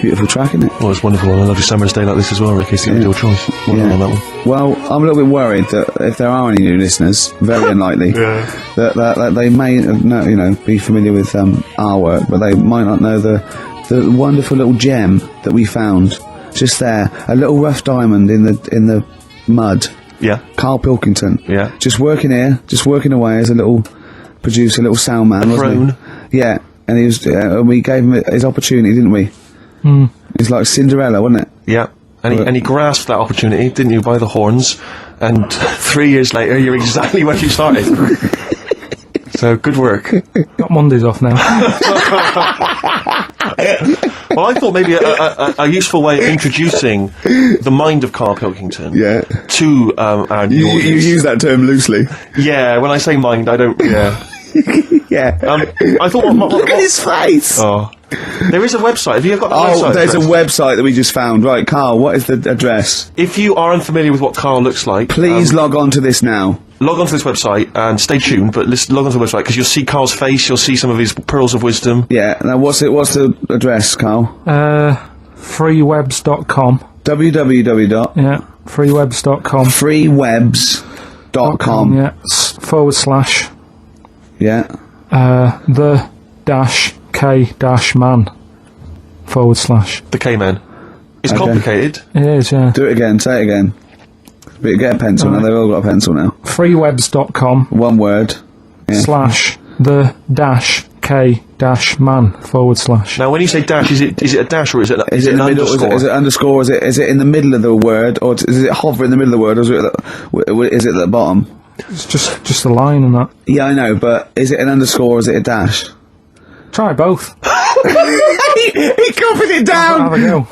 Beautiful track, isn't it? Well, it's wonderful on a lovely summer's day like this as well, Rick. It's the ideal choice. Well done on that one. Well, I'm a little bit worried that if there are any new listeners, very unlikely, that they may be familiar with our work, but they might not know the wonderful little gem that we found just there, a little rough diamond in the mud. Yeah. Karl Pilkington. Yeah. Just working away as a little producer, little sound man, wasn't he? Yeah. And he was, and we gave him his opportunity, didn't we? It's like Cinderella, wasn't it? Yeah. And he grasped that opportunity, didn't you, by the horns, and 3 years later, you're exactly where you started. So, good work. Got Mondays off now. Well, I thought maybe a useful way of introducing the mind of Karl Pilkington to our new You audience. use that term loosely. Yeah, when I say mind, I don't... Yeah. Yeah. I thought... Look at his face! Oh. There is a website. Have you got the website? Oh, there's a address? website that we just found. Right, Carl, what is the address? If you are unfamiliar with what Karl looks like... Please log on to this now. Log on to this website and stay tuned, but log on to the website because you'll see Karl's face, you'll see some of his pearls of wisdom. Yeah, now what's the address, Carl? Freewebs.com. www. Yeah, freewebs.com. freewebs.com. Yeah, / Yeah. the dash K dash man / The K-Man. It's Okay. complicated. It is, yeah. Do it again, say it again. But get a pencil now, they've all got a pencil now. Freewebs.com One word. Yeah. / the dash K dash man / Now, when you say dash, is it a dash or is it Is it in the an middle? underscore? Is it underscore? Is it in the middle of the word, or is it hover in the middle of the word, or is it at the bottom? It's just a line and that. Yeah, I know, but is it an underscore or is it a dash? Try both. he copied it down. Have a go.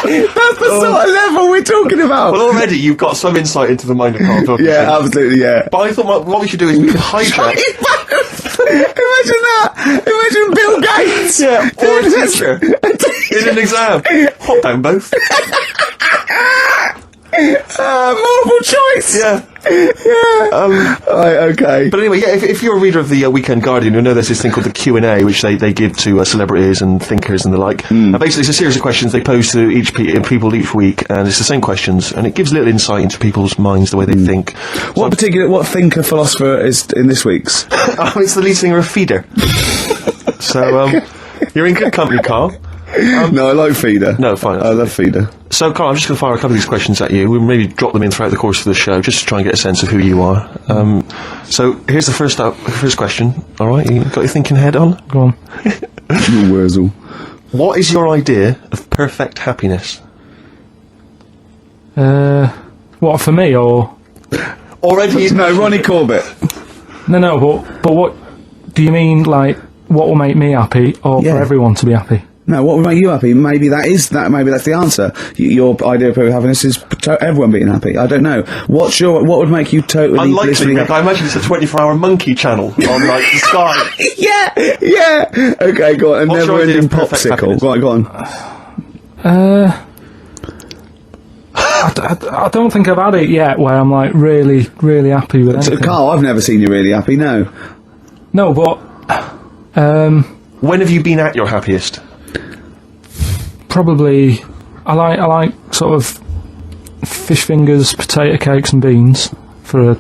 That's the sort of level we're talking about. Well, already you've got some insight into the mind of Karl Pilkington. Yeah, absolutely, yeah. But I thought what we should do is we could hijack... Imagine that! Imagine Bill Gates! Yeah, or a teacher in an exam. Hop down both. Multiple choice! Yeah. Right, okay. But anyway, yeah, if you're a reader of the Weekend Guardian, you'll know there's this thing called the Q&A, which they give to celebrities and thinkers and the like. Basically, it's a series of questions they pose to people each week, and it's the same questions, and it gives little insight into people's minds, the way they think. What thinker, philosopher is in this week's? It's the lead singer of Feeder. So, you're in good company, Karl. No, I like Feeder. No, fine. I love Feeder. So, Karl, I'm just going to fire a couple of these questions at you. We'll maybe drop them in throughout the course of the show, just to try and get a sense of who you are. So, here's the first question. All right, you got your thinking head on? Go on. You Wurzel. What is your idea of perfect happiness? What, for me, or... Already... No, Ronnie Corbett. No, but what... Do you mean, like, what will make me happy, or Yeah. for everyone to be happy? No, what would make you happy? Maybe that's the answer. Your idea of perfect happiness is everyone being happy. I don't know. What would make you totally Unlikely, blissfully Nick. happy? I imagine it's a 24-hour monkey channel on, like, the Sky. Yeah. Okay, go on. A What's your idea never-ending of perfect popsicle. happiness? Go on. I don't think I've had it yet where I'm, like, really, really happy with So, anything. Carl, I've never seen you really happy. No. No, but... When have you been at your happiest? Probably, I like sort of fish fingers, potato cakes, and beans for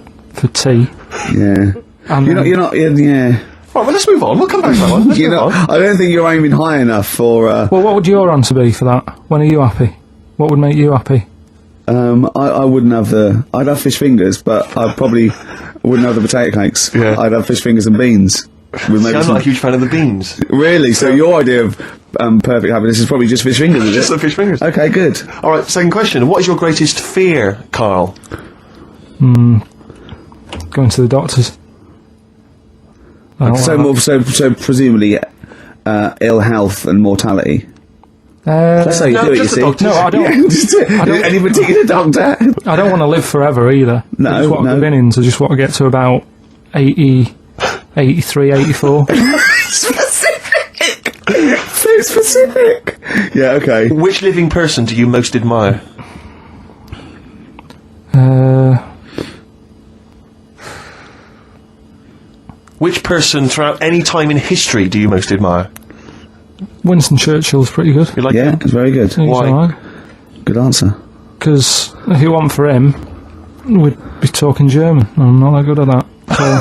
tea. Yeah. And You're not. Yeah. Right, well, let's move on. We'll come back to that one. Let's You move know, on. I don't think you're aiming high enough for. Well, what would your answer be for that? When are you happy? What would make you happy? I wouldn't have I'd have fish fingers, but I probably wouldn't have the potato cakes. Yeah. I'd have fish fingers and beans. With See, maybe I'm some, not a huge fan of the beans. really? So your idea of perfect happiness is probably just fish fingers, is Just it? the fish fingers. Okay, good. All right, second question. What is your greatest fear, Karl? Going to the doctors. I don't So like so presumably ill health and mortality. that. That's how you No, do it, you just the see. doctors. No, I don't. Yeah, just any particular doctor? I don't want to live forever either. No, I just want no. to go innings. I just want to get to about 80, 83, 84. Specific. So specific. Yeah. Okay. Which living person do you most admire? Which person throughout any time in history do you most admire? Winston Churchill's pretty good. You like Yeah, him? it's very good. Why? Good answer. Because if it wasn't for him, we'd be talking German. I'm not that good at that. So,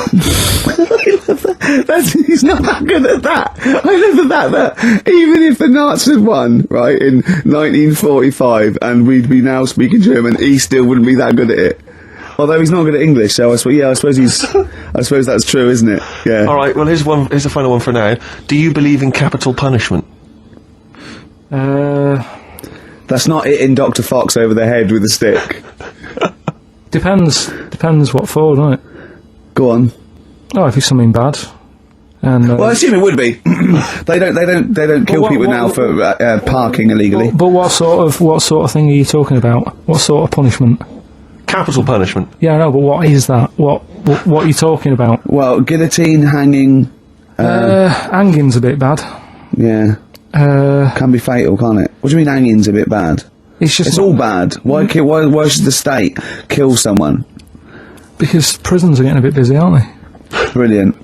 He's not that good at that. I love that even if the Nazis won, right, in 1945, and we'd be now speaking German, he still wouldn't be that good at it. Although he's not good at English, so I suppose that's true, isn't it? Yeah. All right. Well, here's the final one for now. Do you believe in capital punishment? That's not hitting Dr. Fox over the head with a stick. depends what for, doesn't it? Go on. Oh, if it's something bad. And Well, I assume it would be. They don't kill people now for parking illegally. but what sort of thing are you talking about? What sort of punishment? Capital punishment. Yeah, I know, but what is that? What are you talking about? Well, guillotine, hanging. Hanging's a bit bad. Yeah. Can be fatal, can't it? What do you mean hanging's a bit bad? It's all bad. Why should the state kill someone? Because prisons are getting a bit busy, aren't they? Brilliant.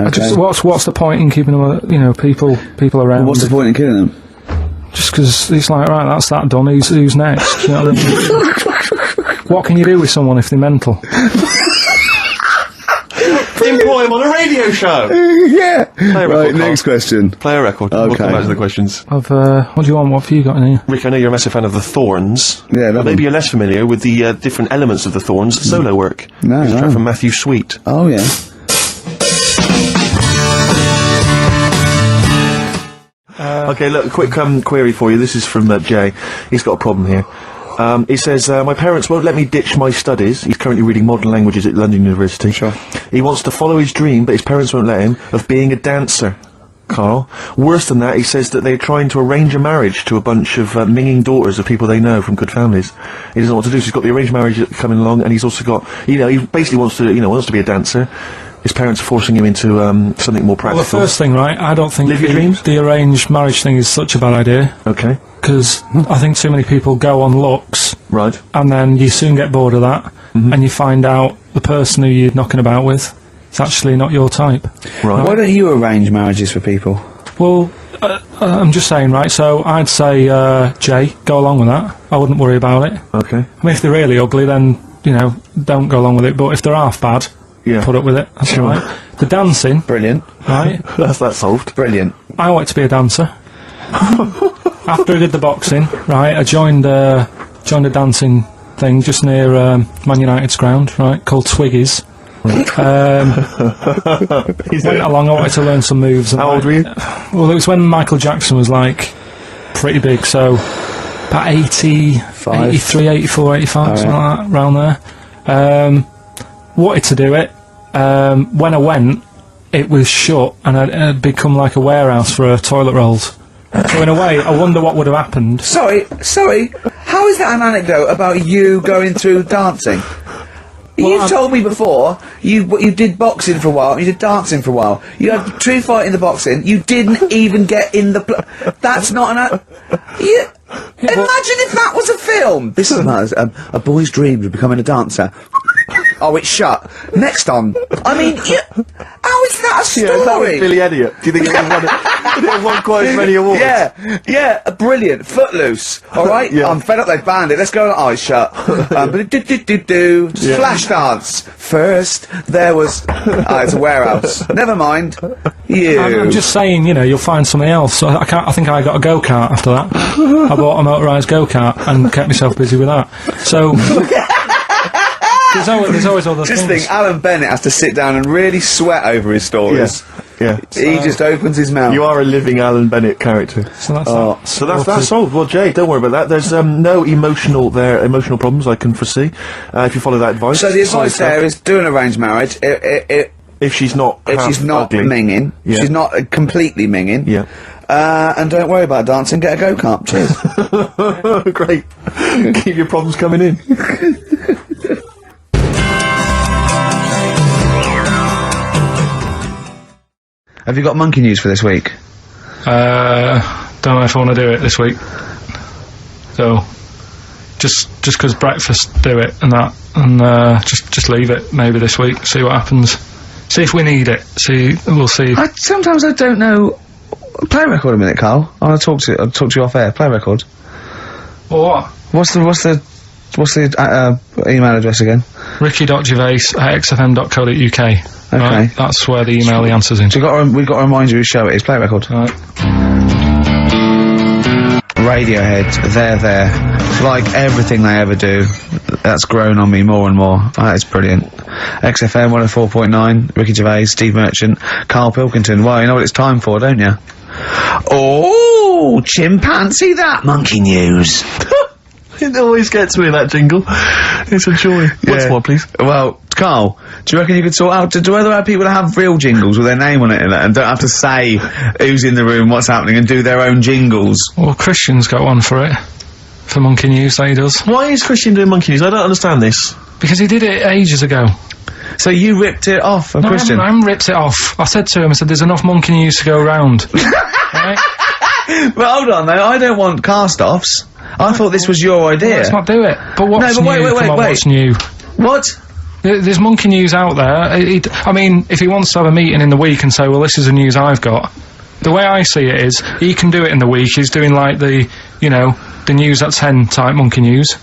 Okay. What's the point in keeping them, people around? What's the point in killing them? Just because it's like, right, that's that done. Who's next? You know what I mean? What can you do with someone if they're mental? Employ him on a radio show. Yeah. Play a record, Right. Next question. Play a record. We'll Okay. come back to the questions. What do you want? What have you got in here? Rick, I know you're a massive fan of the Thorns. Yeah, but love maybe them. you're less familiar with the different elements of the Thorns solo work. No, Here's a track no. from Matthew Sweet. Oh yeah. Okay, look, a quick query for you. This is from Jay. He's got a problem here. He says, my parents won't let me ditch my studies. He's currently reading modern languages at London University. Sure. He wants to follow his dream, but his parents won't let him, of being a dancer. Carl. Worse than that, he says that they're trying to arrange a marriage to a bunch of minging daughters of people they know from good families. He doesn't know what to do, so he's got the arranged marriage coming along, and he's also got, he basically wants to be a dancer. His parents are forcing him into something more practical. Well, the first thing, right, I don't think Live your dreams? the arranged marriage thing is such a bad idea. Okay. Because I think too many people go on looks, Right. and then you soon get bored of that, and you find out the person who you're knocking about with is actually not your type. Right. Why don't you arrange marriages for people? Well, I'm just saying, right, so I'd say, Jay, go along with that. I wouldn't worry about it. Okay. I mean, if they're really ugly, then, don't go along with it, but if they're half bad, Yeah. put up with it. That's Sure. all right. The dancing, Brilliant. right, That's that solved. Brilliant. I wanted to be a dancer. After I did the boxing, right, I joined a dancing thing just near Man United's ground, right, called Twiggies. Went along, I wanted to learn some moves. And How old were you? Well, it was when Michael Jackson was, pretty big, so about 83, 84, 85, something like that, around there. Wanted to do it. When I went, it was shut, and it had become like a warehouse for toilet rolls. So in a way, I wonder what would have happened. Sorry. How is that an anecdote about you going through dancing? You've told me before you did boxing for a while, you did dancing for a while. You had a true fight in the boxing. You didn't even get in the. That's not an. Imagine if that was a film. This is a boy's dreams of becoming a dancer. Oh, it's shut. Next on. I mean, how is that a story? Yeah, is that with Billy Elliot? Do you think it would have won quite as many awards? Yeah, brilliant. Footloose. All right, Yeah. I'm fed up. They've banned it. Let's go. Oh, it's shut. Flash dance. First, there was. It's a warehouse. Never mind. I'm just saying, you'll find something else. So I think I got a go-kart after that. I bought a motorised go-kart and kept myself busy with that. So. There's always other Just things. think, Alan Bennett has to sit down and really sweat over his stories. Yeah. He just opens his mouth. You are a living Alan Bennett character. So that's that. So that's solved. Well, Jay, don't worry about that. There's no emotional problems I can foresee if you follow that advice. So the advice there is do an arranged marriage. If she's not ugly. minging, Yeah. she's not completely minging. Yeah. And don't worry about dancing. Get a go-kart. Cheers. Great. Keep your problems coming in. Have you got monkey news for this week? Don't know if I want to do it this week. So, just because breakfast do it and that, and just leave it maybe this week. See what happens. See if we need it. We'll see. Sometimes I don't know. Play a record a minute, Carl. I'll talk to you off air. Play a record. Well, what? What's the email address again? ricky.gervais@xfm.co.uk. Okay. Right? That's where the email the answers in. So we've got to remind you whose show it is. Play a record. Right. Radiohead, they're there. Like everything they ever do, that's grown on me more and more. That is brilliant. XFM 104.9, Ricky Gervais, Steve Merchant, Karl Pilkington. Well, you know what it's time for, don't you? Oh, chimpanzee that monkey news. It always gets me, that jingle. It's a joy. Once more, please. Well, Carl, do you reckon you could sort out, do other people have real jingles with their name on it and don't have to say who's in the room, what's happening, and do their own jingles? Well, Christian's got one for it. For Monkey News, that he does. Why is Christian doing Monkey News? I don't understand this. Because he did it ages ago. So you ripped it off of Christian? I haven't ripped it off. I said to him, I said, there's enough Monkey News to go round. Right? But hold on, though, I don't want cast-offs. I thought this was your idea. Well, let's not do it. But what's new? What's new? What? There's Monkey News out there. I mean, if he wants to have a meeting in the week and say, well, this is the news I've got, the way I see it is, he can do it in the week. He's doing, like, the news at 10 type Monkey News.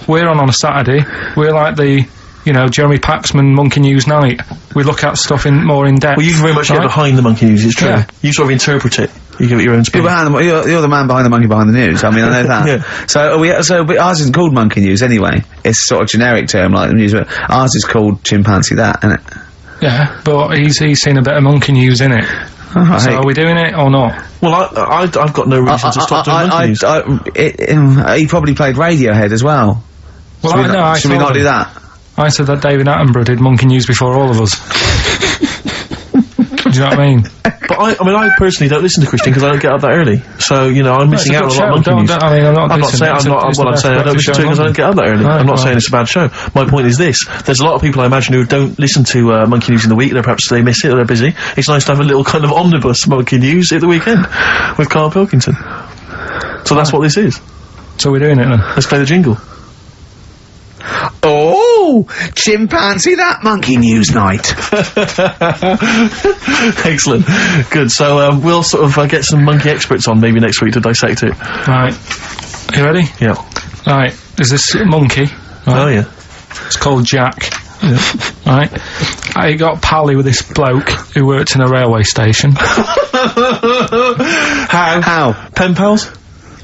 We're on a Saturday. We're like the, Jeremy Paxman Monkey News night. We look at stuff more in depth. Well, you very much get behind the Monkey News, it's true. Yeah. You sort of interpret it. You give it your own spin. You're the man behind the monkey behind the news. I mean, I know that. Yeah. So ours isn't called Monkey News anyway. It's sort of generic term like the news. But ours is called Chimpanzee That, isn't it? Yeah, but he's seen a bit of Monkey News in it. Right. So are we doing it or not? Well, I've got no reason to stop doing Monkey News. He probably played Radiohead as well. Well, should we not do that? I said that David Attenborough did Monkey News before all of us. Do you know what I mean? But I personally don't listen to Christian because I don't get up that early. So, I'm missing out on a lot of Monkey News. I'm saying I don't listen to it because I don't get up that early. I'm not saying it's a bad show. My point is this. There's a lot of people I imagine who don't listen to Monkey News in the week. Perhaps they miss it or they're busy. It's nice to have a little kind of omnibus Monkey News at the weekend with Karl Pilkington. So that's what this is. So we're doing it then. Let's play the jingle. Oh, Chimpanzee That Monkey News night. Excellent. Good. So we'll sort of get some monkey experts on maybe next week to dissect it. Right. Are you ready? Yeah. Right. There's this monkey. Right? Oh, yeah. It's called Jack. Yeah. Right. I got pally with this bloke who worked in a railway station. How? Pen pals?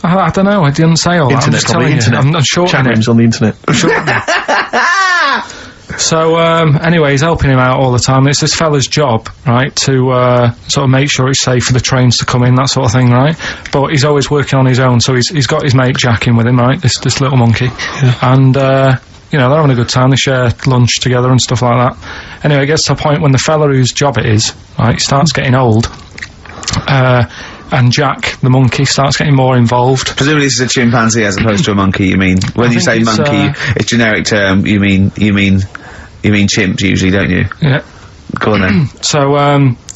I don't know, I didn't say all internet, that. I'm not sure. Chat rooms on the internet. So, anyway, he's helping him out all the time. It's this fella's job, right, to, sort of make sure it's safe for the trains to come in, that sort of thing, right? But he's always working on his own, so he's got his mate Jack in with him, right, this little monkey. Yeah. And, they're having a good time, they share lunch together and stuff like that. Anyway, it gets to a point when the fella whose job it is, right, starts getting old, and Jack, the monkey, starts getting more involved. Presumably this is a chimpanzee as opposed to a monkey, you mean? When you say monkey, it's generic term, you mean chimps usually, don't you? Yeah. Go on then. So,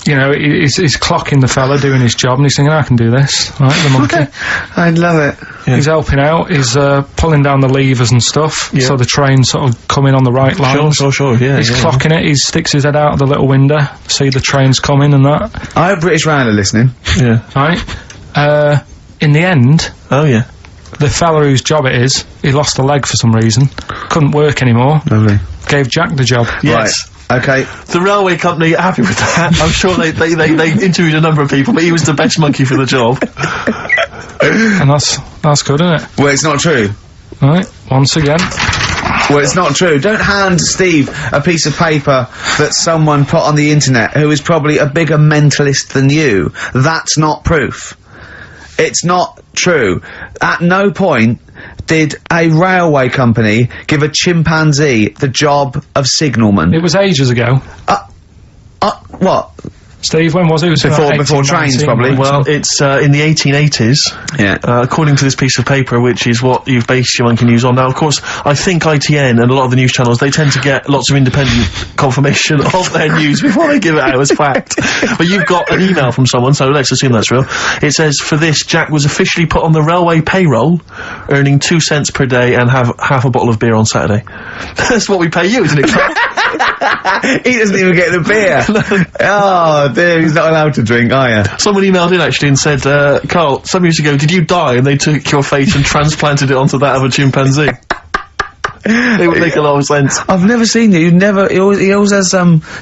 he's clocking the fella doing his job and he's thinking, I can do this, right, the monkey. I love it. Yeah. He's helping out, he's pulling down the levers and stuff, so the train's sort of coming on the right lines. Sure, yeah. He's clocking it, he sticks his head out of the little window, see the trains coming and that. I have British Rhino listening. Yeah. Right? In the end... Oh, yeah. The fella whose job it is, he lost a leg for some reason, couldn't work anymore. Lovely. Gave Jack the job. Yes. Right. Okay. The railway company are happy with that. I'm sure they interviewed a number of people, but he was the best monkey for the job. And that's good, isn't it? Well, it's not true. Right, once again. Well, it's not true. Don't hand Steve a piece of paper that someone put on the internet who is probably a bigger mentalist than you. That's not proof. It's not true. At no point did a railway company give a chimpanzee the job of signalman. It was ages ago. What? Steve, when was it? It was before trains, probably. Well, it's in the 1880s. Yeah. According to this piece of paper, which is what you've based your Monkey News on. Now, of course, I think ITN and a lot of the news channels, they tend to get lots of independent confirmation of their news before they give it out as fact. But you've got an email from someone, so let's assume that's real. It says, for this, Jack was officially put on the railway payroll, earning 2 cents per day and have half a bottle of beer on Saturday. That's what we pay you, isn't it? He doesn't even get the beer. Oh, dear, he's not allowed to drink, are you? Someone emailed in, actually, and said, Carl, some years ago, did you die? And they took your face and transplanted it onto that of a chimpanzee. It would make a lot of sense. I've never seen you. He always has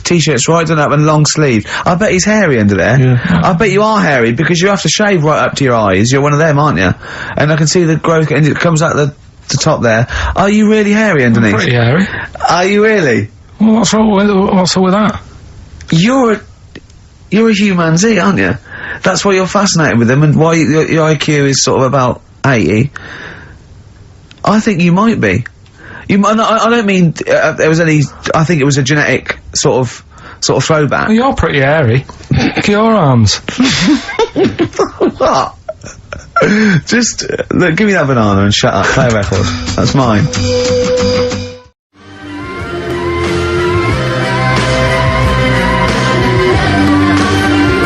t-shirts right done up and long sleeve. I bet he's hairy under there. Yeah. I bet you are hairy because you have to shave right up to your eyes. You're one of them, aren't you? And I can see the growth, and it comes out the top there. Are you really hairy underneath? Pretty hairy. Are you really? Well, what's wrong with that? You're a humanzee, aren't you? That's why you're fascinated with them and why your IQ is sort of about 80. I think you might be. I don't mean there was any I think it was a genetic sort of throwback. Well, you're pretty hairy. Look at your arms. What? Just look, give me that banana and shut up. Play a record. That's mine.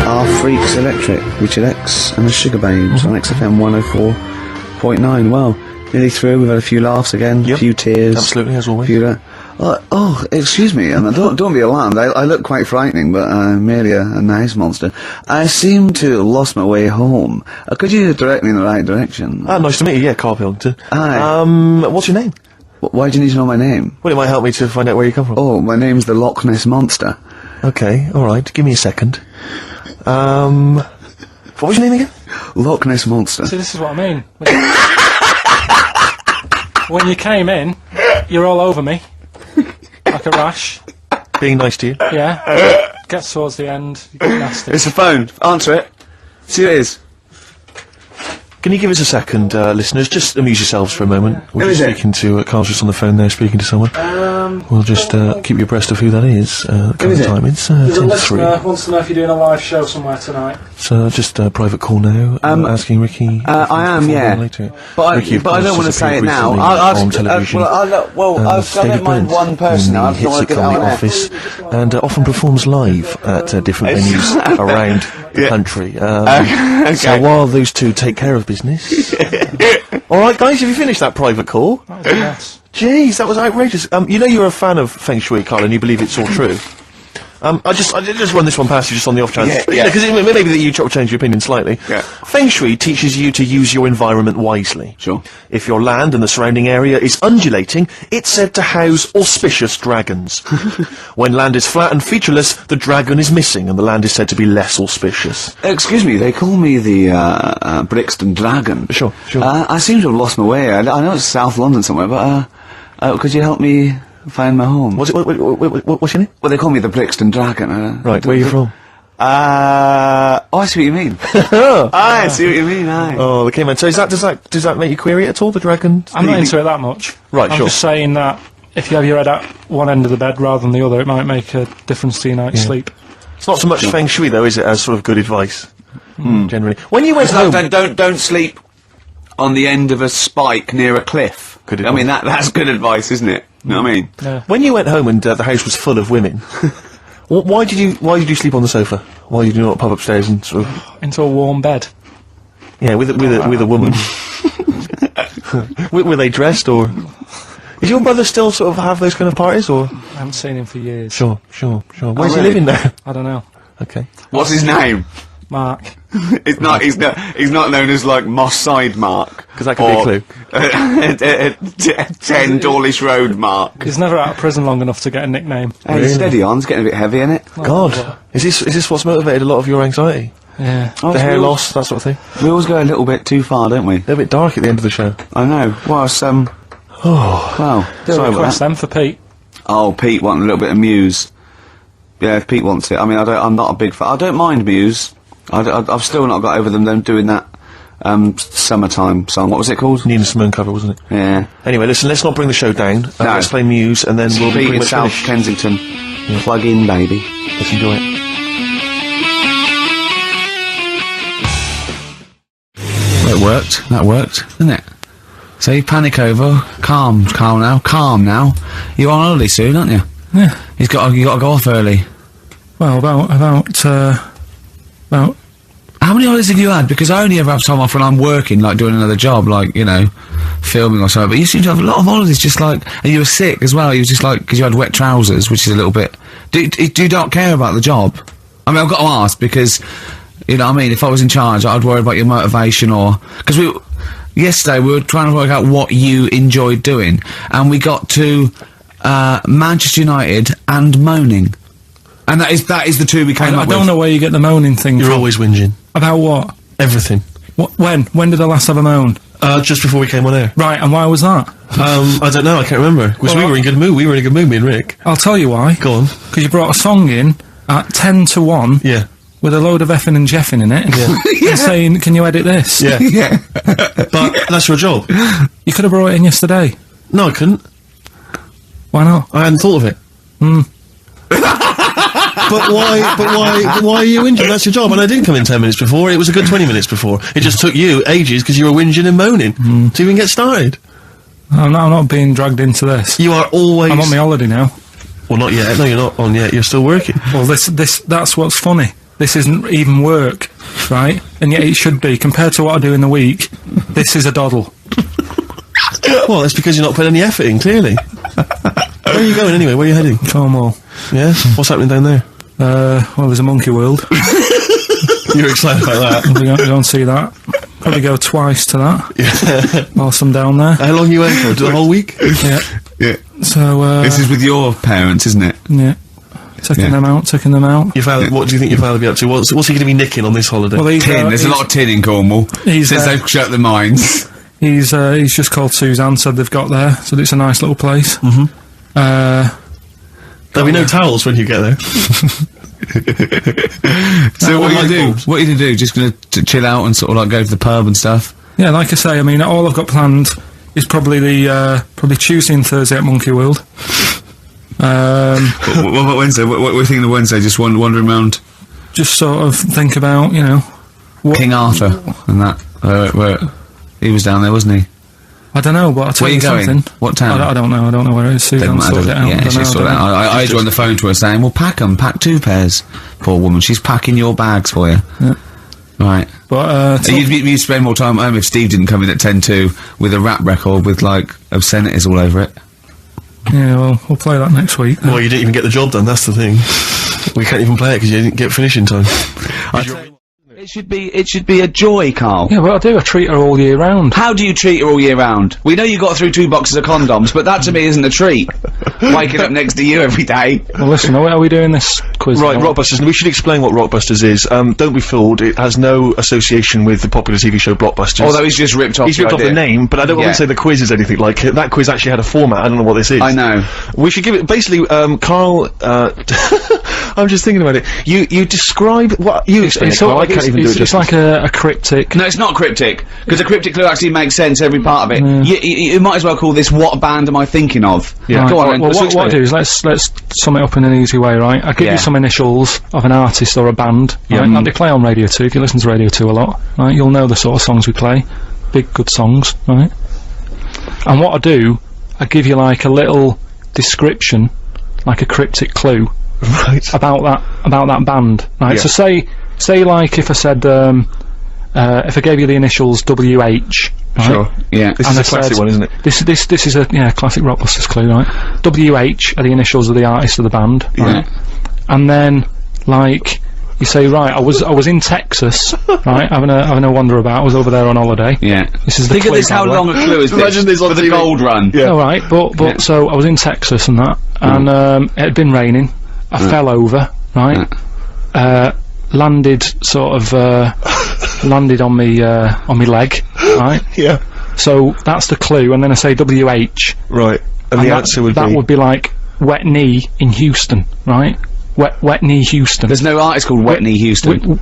Our Freaks Electric, Richard X and the Sugar Babes on XFM 104.9. Well, nearly through. We've had a few laughs again, a few tears. Absolutely, as always. Oh, excuse me, don't be alarmed. I look quite frightening, but I'm merely a nice monster. I seem to have lost my way home. Could you direct me in the right direction? Nice to meet you, yeah, Karl Pilkington. Hi. What's your name? Why do you need to know my name? Well, it might help me to find out where you come from. Oh, my name's the Loch Ness Monster. Okay, alright, give me a second. What was your name again? Loch Ness Monster. See, this is what I mean. When you came in, you're all over me. Like a rash. Being nice to you. Yeah. Gets towards the end, you get nasty. It's the phone. Answer it. See who it is. Can you give us a second, listeners? Just amuse yourselves for a moment. We're Who is just it? speaking to, Carl's just on the phone there speaking to someone. We'll just keep you abreast of who that is. Who is it? Time. It's There's a 10 to 3. listener wants to know if you're doing a live show somewhere tonight. So just a private call now, asking Ricky. I am, yeah. Later. But Ricky, of I course, don't want to has say it appeared now. recently on television. I don't mind one person now. I don't want to Hits it get from out the there. office, and often performs live at different venues around the country. So while those two take care of business. Alright guys, have you finished that private call? That was a mess. Jeez, that was outrageous. You know you're a fan of Feng Shui, Carl, and you believe it's all true. I did just run this one past you just on the off chance. Yeah. Because maybe that you change your opinion slightly. Yeah. Feng Shui teaches you to use your environment wisely. Sure. If your land and the surrounding area is undulating, it's said to house auspicious dragons. When land is flat and featureless, the dragon is missing and the land is said to be less auspicious. Excuse me, they call me the Brixton Dragon. Sure. I seem to have lost my way. I know it's South London somewhere, but could you help me find my home? What's your name? Well, they call me the Brixton Dragon. Right, where are you from? I see what you mean. I see what you mean, aye. Oh, okay, man. So does that make you query it at all, the dragon? I'm not into it that much. Right, I'm sure. just saying that if you have your head at one end of the bed rather than the other, it might make a difference to your night's sleep. It's not so much Feng Shui, though, is it, as sort of good advice, generally. When you went home... Don't sleep on the end of a spike near a cliff. Good I mean, advice. that's good advice, isn't it? You know what I mean? Yeah. When you went home and the house was full of women, why did you sleep on the sofa? Why did you not pop upstairs and sort of... Into a warm bed. Yeah, with a woman. Were they dressed, or... Is your brother still sort of have those kind of parties, or...? I haven't seen him for years. Sure. Where's he really? living now? I don't know. Okay. What's his name? Mark. He's not known as like Moss Side Mark. 'Cause that could be a clue. 10 Dawlish Road Mark. He's never out of prison long enough to get a nickname. Hey, Really? steady on, it's getting a bit heavy, isn't it? God. Is this what's motivated a lot of your anxiety? Yeah. The hair loss, that sort of thing? We always go a little bit too far, don't we? They're a bit dark at the end of the show. I know. Well, it's, well, sorry about Request that. them for Pete. Oh, Pete wanting a little bit of Muse. Yeah, if Pete wants it. I mean, I'm not a big fan. I don't mind Muse. I've still not got over them doing that summertime song. What was it called? Nina Simone cover, wasn't it? Yeah. Anyway, listen, let's not bring the show down. No. Let's play Muse, and then we'll be Pete pretty in much South finished. Kensington. Plug in, baby. Let's enjoy it. That worked, didn't it? So you panic over, calm now. You're on holiday soon, aren't you? Yeah. You got to go off early. Well, about How many holidays have you had? Because I only ever have time off when I'm working, like doing another job, like, you know, filming or something. But you seem to have a lot of holidays, just like, and you were sick as well. You were just like, because you had wet trousers, which is a little bit. Do you not care about the job? I mean, I've got to ask because, you know what I mean, if I was in charge, I'd worry about your motivation or... Because yesterday we were trying to work out what you enjoyed doing, and we got to Manchester United and moaning. And that is the two we came up I with. don't know where you get the moaning thing You're from. always whinging. About what? Everything. When did I last have a moan? Just before we came on air. Right, and why was that? I don't know, I can't remember. Because we were in a good mood. We were in a good mood, me and Rick. I'll tell you why. Go on. Because you brought a song in at 10 to 1 Yeah. with a load of effing and jeffing in it. Yeah. And saying, can you edit this? Yeah. Yeah. But that's your job. You could have brought it in yesterday. No, I couldn't. Why not? I hadn't thought of it. But why are you whinging? That's your job. And I didn't come in 10 minutes before. It was a good 20 minutes before. It just took you ages because you were whinging and moaning to even get started. I'm not being dragged into this. You are always... I'm on my holiday now. Well, not yet. No, you're not on yet. You're still working. Well, that's what's funny. This isn't even work, right? And yet it should be. Compared to what I do in the week, this is a doddle. Well, that's because you're not putting any effort in, clearly. Where are you going anyway? Where are you heading? Cornwall. Yeah? What's happening down there? Well, there's a monkey world. You're excited about that? We don't see that. Probably go twice to that. Yeah. Whilst I'm down there. How long are you in for? The whole week? Yeah. Yeah. So, this is with your parents, isn't it? Yeah. Taking them out. Your father, what do you think your father will be up to? What's he going to be nicking on this holiday? Well, Tin. There's a lot of tin in Cornwall. Since they've shut the mines. He's just called Suzanne, said they've got there, so it's a nice little place. There'll be no towels when you get there. So what are you do? What are you going to do? Just going to chill out and sort of like go to the pub and stuff? Yeah, like I say, I mean, all I've got planned is probably probably Tuesday and Thursday at Monkey World. What about Wednesday? What are you thinking of Wednesday? Just wandering around? Just sort of think about, King Arthur and that. Where he was down there, wasn't he? I don't know, but I'll tell Where you going? something. What town? I don't know where it is. Suzanne sorted it out. Yeah, she sorted it out. I joined the phone to her saying, well, pack 2 pairs. Poor woman, she's packing your bags for you. Yeah. Right. But, you'd spend more time at home if Steve didn't come in at 10-2 with a rap record with, like, obscenities all over it. Yeah, well, we'll play that next week. Well, you didn't even get the job done, that's the thing. We can't even play it because you didn't get finishing time. It should be a joy, Carl. Yeah, well, I do. I treat her all year round. How do you treat her all year round? We know you got through 2 boxes of condoms, but that to me isn't a treat. Waking up next to you every day. Well, listen, are we doing this quiz? Right, Rockbusters. We should explain what Rockbusters is. Don't be fooled. It has no association with the popular TV show Blockbusters. Although he's just ripped off He's ripped off the name, but I don't want to say the quiz is anything like it. That quiz actually had a format. I don't know what this is. I know. We should give it, basically, Carl, I'm just thinking about it. You describe what you explain it, Carl. I can't even do it. It's like a cryptic. No, it's not cryptic, because a cryptic clue actually makes sense, every part of it. You might as well call this "What band am I thinking of?" Yeah. Right. Go on, well, what I do is let's sum it up in an easy way, right? I give you some initials of an artist or a band, right? Like they play on Radio 2. If you listen to Radio 2 a lot, right, you'll know the sort of songs we play. Big, good songs, right? And what I do, I give you like a little description, like a cryptic clue, right, about that band, right? So say like if I said, if I gave you the initials WH, right? Sure. Yeah. This is a classic one, isn't it? This is a classic Rockbusters clue, right? WH are the initials of the artist of the band, right? And then like you say, right, I was in Texas, right, having a wander about. I was over there on holiday. Yeah. This is the Think of this, how long a clue is this? Imagine this on for the TV. gold run. Yeah. All right, but so I was in Texas and that, and it had been raining. I fell over, right? Landed sort of landed on me leg, right? Yeah. So that's the clue, and then I say WH. Right. And the answer would be... That would be like wet knee in Houston, right? Wet knee Houston. There's no artist called Whitney Houston.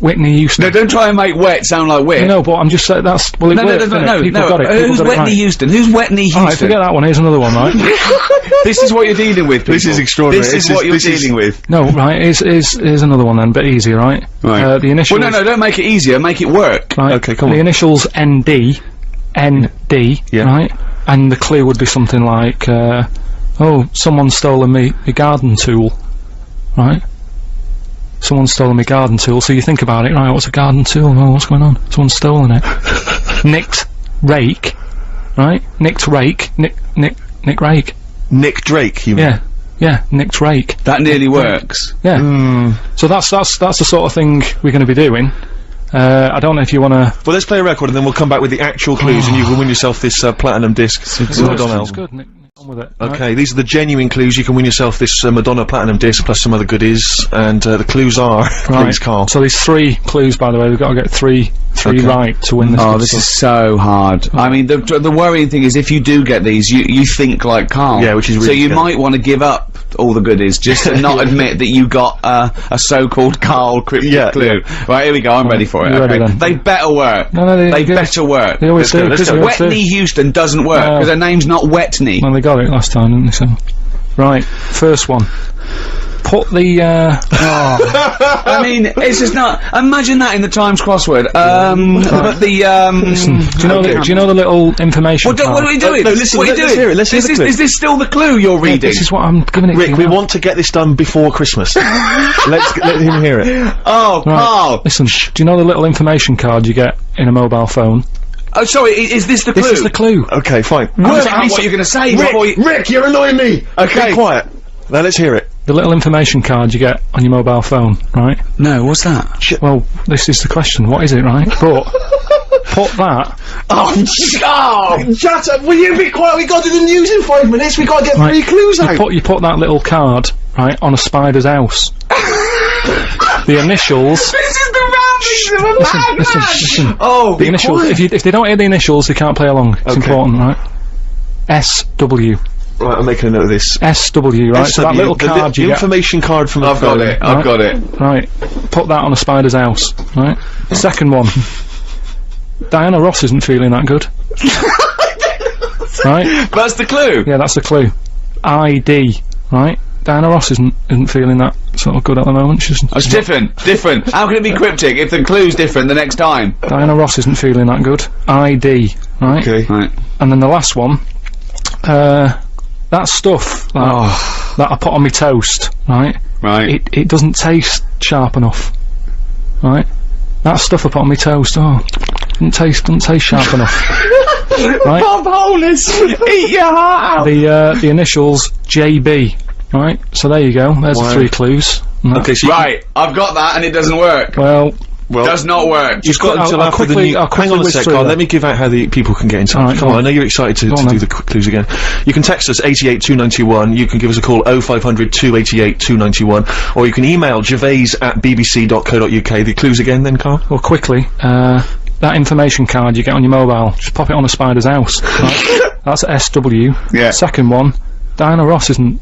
Whitney Houston. No, don't try and make wet sound like wit. No, but I'm just saying that's... Well, it worked, no. People got it. Who's Whitney Houston? Who's Whitney Houston? Alright, forget that one. Here's another one, right? This is what you're dealing with, people. This is extraordinary. This is what you're dealing with. No, right, here's another one then, bit easier, right? Right. The initials... Well, no, don't make it easier, make it work. Right, okay, come on. The initials ND, right? And the clue would be something like, oh, someone's stolen me garden tool, right? Someone's stolen me garden tool, so you think about it, right, what's a garden tool? Oh, what's going on? Someone's stolen it. Nicked rake, right? Nicked rake, Nick rake. Nick Drake, you mean? Yeah, nicked rake. That nearly works. Yeah. So that's the sort of thing we're going to be doing. I don't know if you want to... Well, let's play a record and then we'll come back with the actual clues and you can win yourself this platinum disc. It's good, Nick. On with it. Okay, these are the genuine clues. You can win yourself this Madonna Platinum disc plus some other goodies, and the clues are, please, Carl. So these 3 clues, by the way, we've got to get three right to win this. Oh, this is so hard. I mean, the worrying thing is if you do get these, you think like Carl. Yeah, which is really so you scary. might want to give up all the goodies just to not admit that you got a so-called Carl cryptic clue. Right, here we go. I'm ready for it. Ready then. They better work. No, they better work. They always do. Because Whitney Houston doesn't work because her name's not Whitney. Well, they got it last time, didn't they? So. Right, first one. Put the, I mean, it's just not. Imagine that in the Times crossword. But the Listen, do you know the little information What are we doing? No, listen, what are you let's doing? hear it, let's hear the clue. Is this still the clue you're reading? This is what I'm giving it Rick, to you we now. want to get this done before Christmas. Let him hear it. Oh, Right, Carl. listen, do you know the little information card you get in a mobile phone? Oh, sorry, is this the clue? This is the clue. Okay, fine. What you're going to say before you... Rick, you're annoying me! Okay. Be quiet. Now let's hear it. The little information card you get on your mobile phone, right? No, what's that? Well, this is the question. What is it, right? But put that. Shut up! Will you be quiet? We got to do the news in 5 minutes. We got to get 3 clues out. You put that little card right on a spider's house. The initials. This is the ramblings of a madman! Listen. Oh, The initials. If they don't hear the initials, they can't play along. It's important, right? SW. Right, I'm making a note of this. SW, right? So that little card the you get. information card from the I've got phone. it. I've got it. Right. Put that on a spider's house, right? Second one. Diana Ross isn't feeling that good. Right? That's the clue. Yeah, that's the clue. ID, right? Diana Ross isn't feeling that sort of good at the moment. She's It's different. How can it be cryptic if the clue's different the next time? Diana Ross isn't feeling that good. ID, right? Okay. Right. And then the last one, that stuff that I put on my toast, right? Right. It doesn't taste sharp enough, right? That stuff I put on my toast, doesn't taste sharp enough, right? Bob Holness, eat your heart out. The initials JB, right? So there you go. There's the 3 clues. Okay, so Right, I've got that and it doesn't work. Well, Does not work. you've got until I'll after the quickly- new... I'll Hang quickly on a whiz sec, through Carl. that. Let me give out how the people can get in touch. Alright, Come go on, on. I know you're excited to on do then. the quick clues again. You can text us 882921. You can give us a call 0500 288 291, or you can email gervais@bbc.co.uk. The clues again, then, Carl. well, quickly. That information card you get on your mobile, just pop it on a spider's house. Right? That's SW. Yeah. Second one, Diana Ross isn't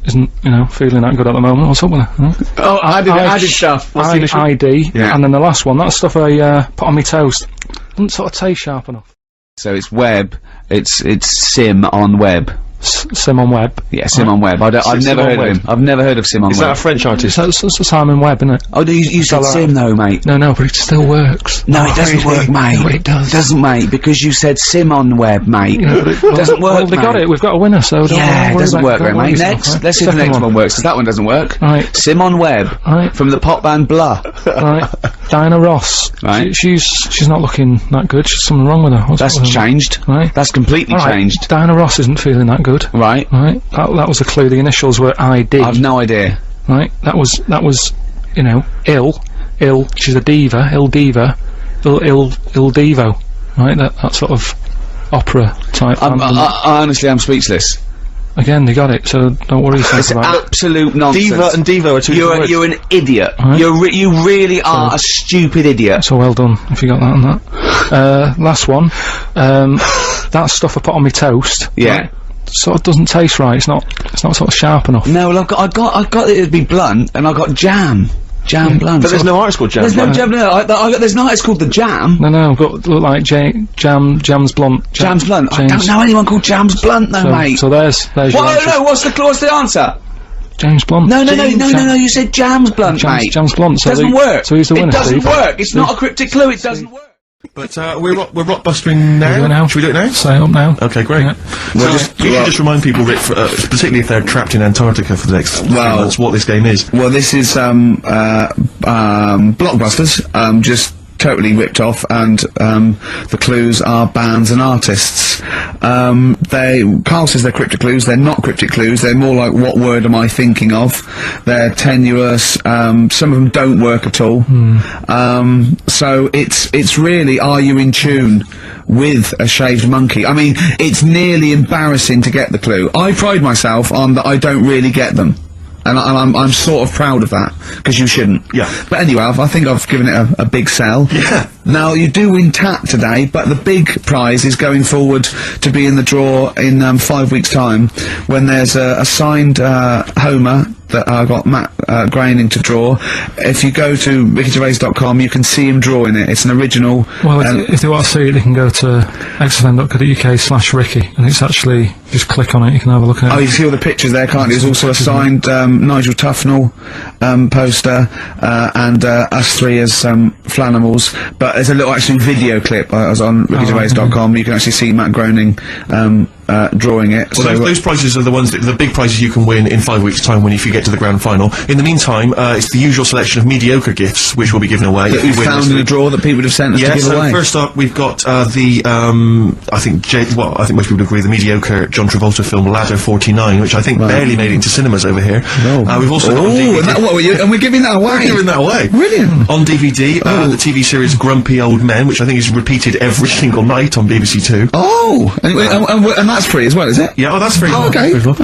feeling that good at the moment. What's up with her? Huh? Oh, I did stuff. What's the initial? ID. Yeah. And then the last one, that stuff I put on my toast. Doesn't sort of taste sharp enough. So it's web. It's sim on web. Simon Webb. Yeah, Sim on Web. I've never Simon heard Webb. of him. I've never heard of Sim on Is Web. that a French artist? That's Simon Webb, isn't it? Oh, you said Spell Sim though, mate. No, but it still works. No, it doesn't work, mate. No, it does. Doesn't, mate, because you said Sim on Web, mate. It doesn't work, Well, they got mate. it. We've got a winner, so don't Yeah, it worry doesn't about work, don't right, worry mate. yourself, Next, right? let's see if the Second next one works, because that one doesn't work. Right. Sim on Web, Right. from the pop band Blah. Right. Diana Ross. Right. She's not looking that good. There's something wrong with her. What's That's up with her? changed. Right. That's completely All right. changed. Diana Ross isn't feeling that good. Right. Right. That was a clue. The initials were ID. I've no idea. Right. That was ill. She's a diva. Ill diva. Ill Devo. Right. That sort of opera type. I honestly, I'm speechless. Again, they got it. So don't worry yourself It's about it. absolute nonsense. Diva and Devo are two different words. You're an idiot. Right. You really are a stupid idiot. So well done if you got that and that. Last one. That stuff I put on my toast. Yeah. Right, sort of doesn't taste right. It's not sort of sharp enough. No, well, I got it to be blunt, and I got jam blunt. But there's no artist called Jam. There's no right? jam. No, there's no. It's called the Jam. No, got look like Jam's Blunt. Jam's blunt. I don't James. know anyone called Jam's blunt, though, mate. So there's your answer. No, what's the answer? James Blunt. No. You said Jam's blunt, mate. Jam's Blunt. So Doesn't work. So who's the winner? It doesn't Steve? work. It's not a cryptic clue. It doesn't work. But we're rockbustering Do it now. now. Should we do it now? Say it up now. Okay, great. Yeah. Well, you should just remind people, Rick, particularly if they're trapped in Antarctica for the next 3 months, what this game is. Well, this is Blockbusters, just totally ripped off, and the clues are bands and artists. Carl says they're cryptic clues. They're not cryptic clues. They're more like, what word am I thinking of? They're tenuous. Some of them don't work at all. So it's really, are you in tune with a shaved monkey? I mean, it's nearly embarrassing to get the clue. I pride myself on that I don't really get them. And I'm sort of proud of that, because you shouldn't. Yeah. But anyway, I think I've given it a big sell. Yeah. Now, you do win TAT today, but the big prize is going forward to be in the draw in 5 weeks' time, when there's a signed Homer that I got Matt Groening to draw. If you go to rickygervais.com, you can see him drawing it. It's an original. Well, if they want to see it, they can go to xfm.co.uk/Ricky, and it's actually, just click on it, you can have a look at it. Oh, you see all the pictures there, can't you? There's also a signed Nigel Tufnell poster, and us three as Flanimals. But there's a little actually video clip. I was on rickygervais.com. You can actually see Matt Groening drawing it. Well, So those prizes are the ones the big prizes you can win in 5 weeks' time if you get to the grand final. In the meantime, it's the usual selection of mediocre gifts which will be given away. that we found in a drawer that people would have sent us to give so away. first up we've got I think most people would agree the mediocre John Travolta film Ladder 49, which I think barely made it into cinemas over here. We've also got on DVD. And we're giving that away. We're giving that away. Brilliant. On DVD, the TV series Grumpy Old Men, which I think is repeated every single night on BBC Two. Oh, and that's free as well, is it? Yeah, that's very Oh, okay. We've got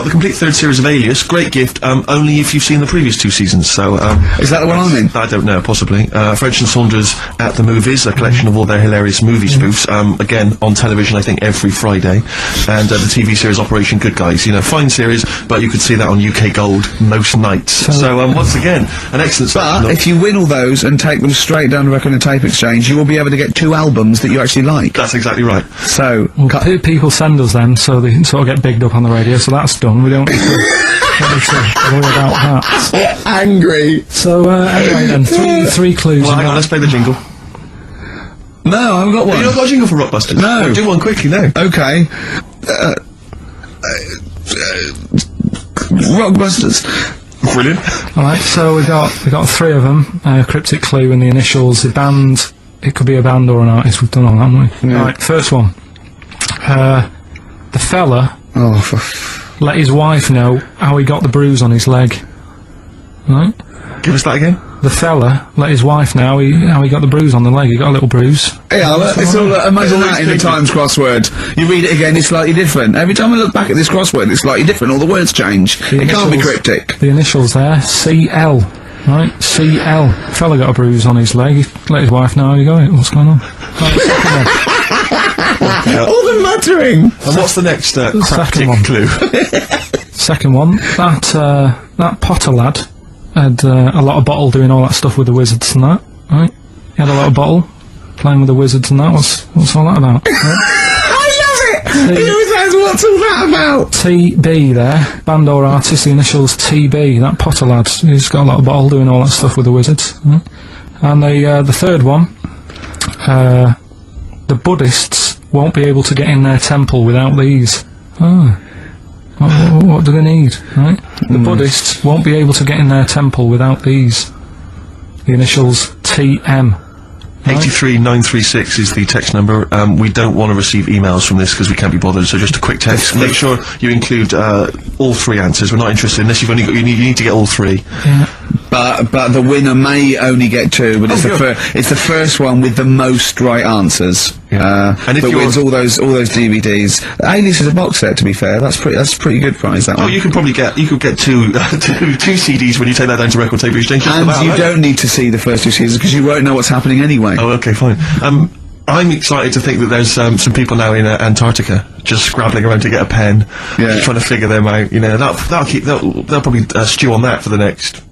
the complete third series of Alias. Great gift, only if you've seen the previous 2 seasons. So, Is that the one I'm in? I don't know, possibly. French and Saunders at the Movies, a collection of all their hilarious movie spoofs. Again, on television, I think, every Friday. And the TV series Operation Good Guys. You know, fine series, but you could see that on UK Gold most nights. So, once again, an excellent But selection. if you win all those and take them straight down to Record and Tape Exchange, you will be able to get 2 albums that you actually like. That's exactly right. So, Well, people send us them so they can sort of get bigged up on the radio, so that's done. We don't need to worry about that. angry. So, anyway then, three clues. Well, hang on, let's play the jingle. No, I haven't got one. You not got a jingle for Rockbusters? No. Well, do one quickly now. Okay. Rockbusters. Brilliant. Alright, so we got 3 of them. Cryptic clue and the initials, the band. It could be a band or an artist. We've done all that, haven't we? Yeah. Right, first one. The fella Oh, let his wife know how he got the bruise on his leg. Right? Give us that again. The fella let his wife know how he got the bruise on the leg. He got a little bruise. Hey, it's all, imagine that in the Times crossword. You read it again, it's slightly different. Every time I look back at this crossword, it's slightly different. All the words change. It can't be cryptic. The initials there, CL. Right, CL. Fella got a bruise on his leg. He let his wife know how he got it. What's going on? Right, second one. All the muttering! And what's the next second cryptic one. clue? Second one. That Potter lad had a lot of bottle doing all that stuff with the wizards and that. Right? He had a lot of bottle playing with the wizards and that. What's all that about? Right? I love it! Who says what's all that about? TB there, band or artist, the initials TB, that Potter lad, he's got a lot of bottle doing all that stuff with the wizards. Right? And the third one, the Buddhists won't be able to get in their temple without these. What do they need, right? The Buddhists won't be able to get in their temple without these. The initials TM. 83936 is the text number. We don't want to receive emails from this because we can't be bothered, so just a quick text. Make sure you include all 3 answers. We're not interested unless you've only got, you need to get all 3. Yeah. But the winner may only get 2, but it's the first one with the most right answers. And if that you're- wins all those DVDs. Alias is a box set, to be fair. That's a pretty good prize, that Oh, one. you could get 2 CDs when you take that down to Record Tape Exchange. just And about, you right? don't need to see the first 2 seasons because you won't know what's happening anyway. Oh, okay, fine. I'm excited to think that there's some people now in Antarctica just scrabbling around to get a pen, just trying to figure them out. You know, they'll probably stew on that for the next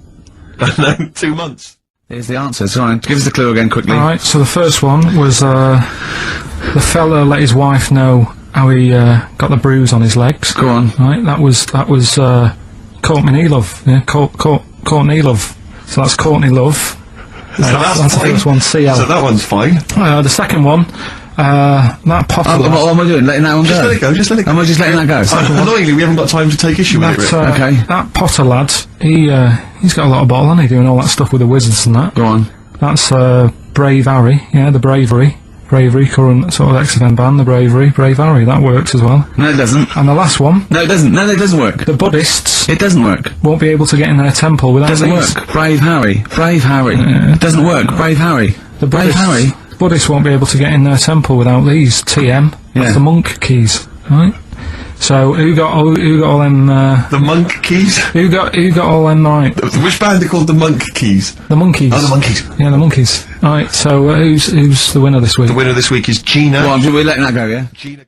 2 months. Here's the answers. All right, give us the clue again quickly. Alright, so the first one was the fella let his wife know how he got the bruise on his legs. Go on. Right, that was Courtney Love. Yeah, Courtney Love. So that's Courtney Love. That's the fine. first one, CL. So that one's fine. The second one, that Potter lad. What am I doing? Letting that one go? Just let it go, just let it go. Am I just letting that go? Annoyingly, we haven't got time to take issue with it, Rick. Okay. That Potter lad, he's got a lot of bottle, hasn't he, doing all that stuff with the wizards and that. Go on. That's Brave Harry, yeah, the Bravery, current sort of XFM band, the Brave Harry, that works as well. No, it doesn't. And the last one, No, it doesn't. No, it doesn't work. the Buddhists It doesn't work. won't be able to get in their temple without Doesn't these. work. Brave Harry. It doesn't work. Brave Harry. The Brave Harry. Buddhists won't be able to get in their temple without these, TM, Yeah. that's the monk keys, right? So who got all them? The Monk Keys? Who got all them right? Which band are called the Monk Keys? The monkeys. Oh, the Monkeys. Yeah, the monkeys. All right. So who's the winner this week? The winner this week is Gina. Well, we're letting that go, yeah? Gina.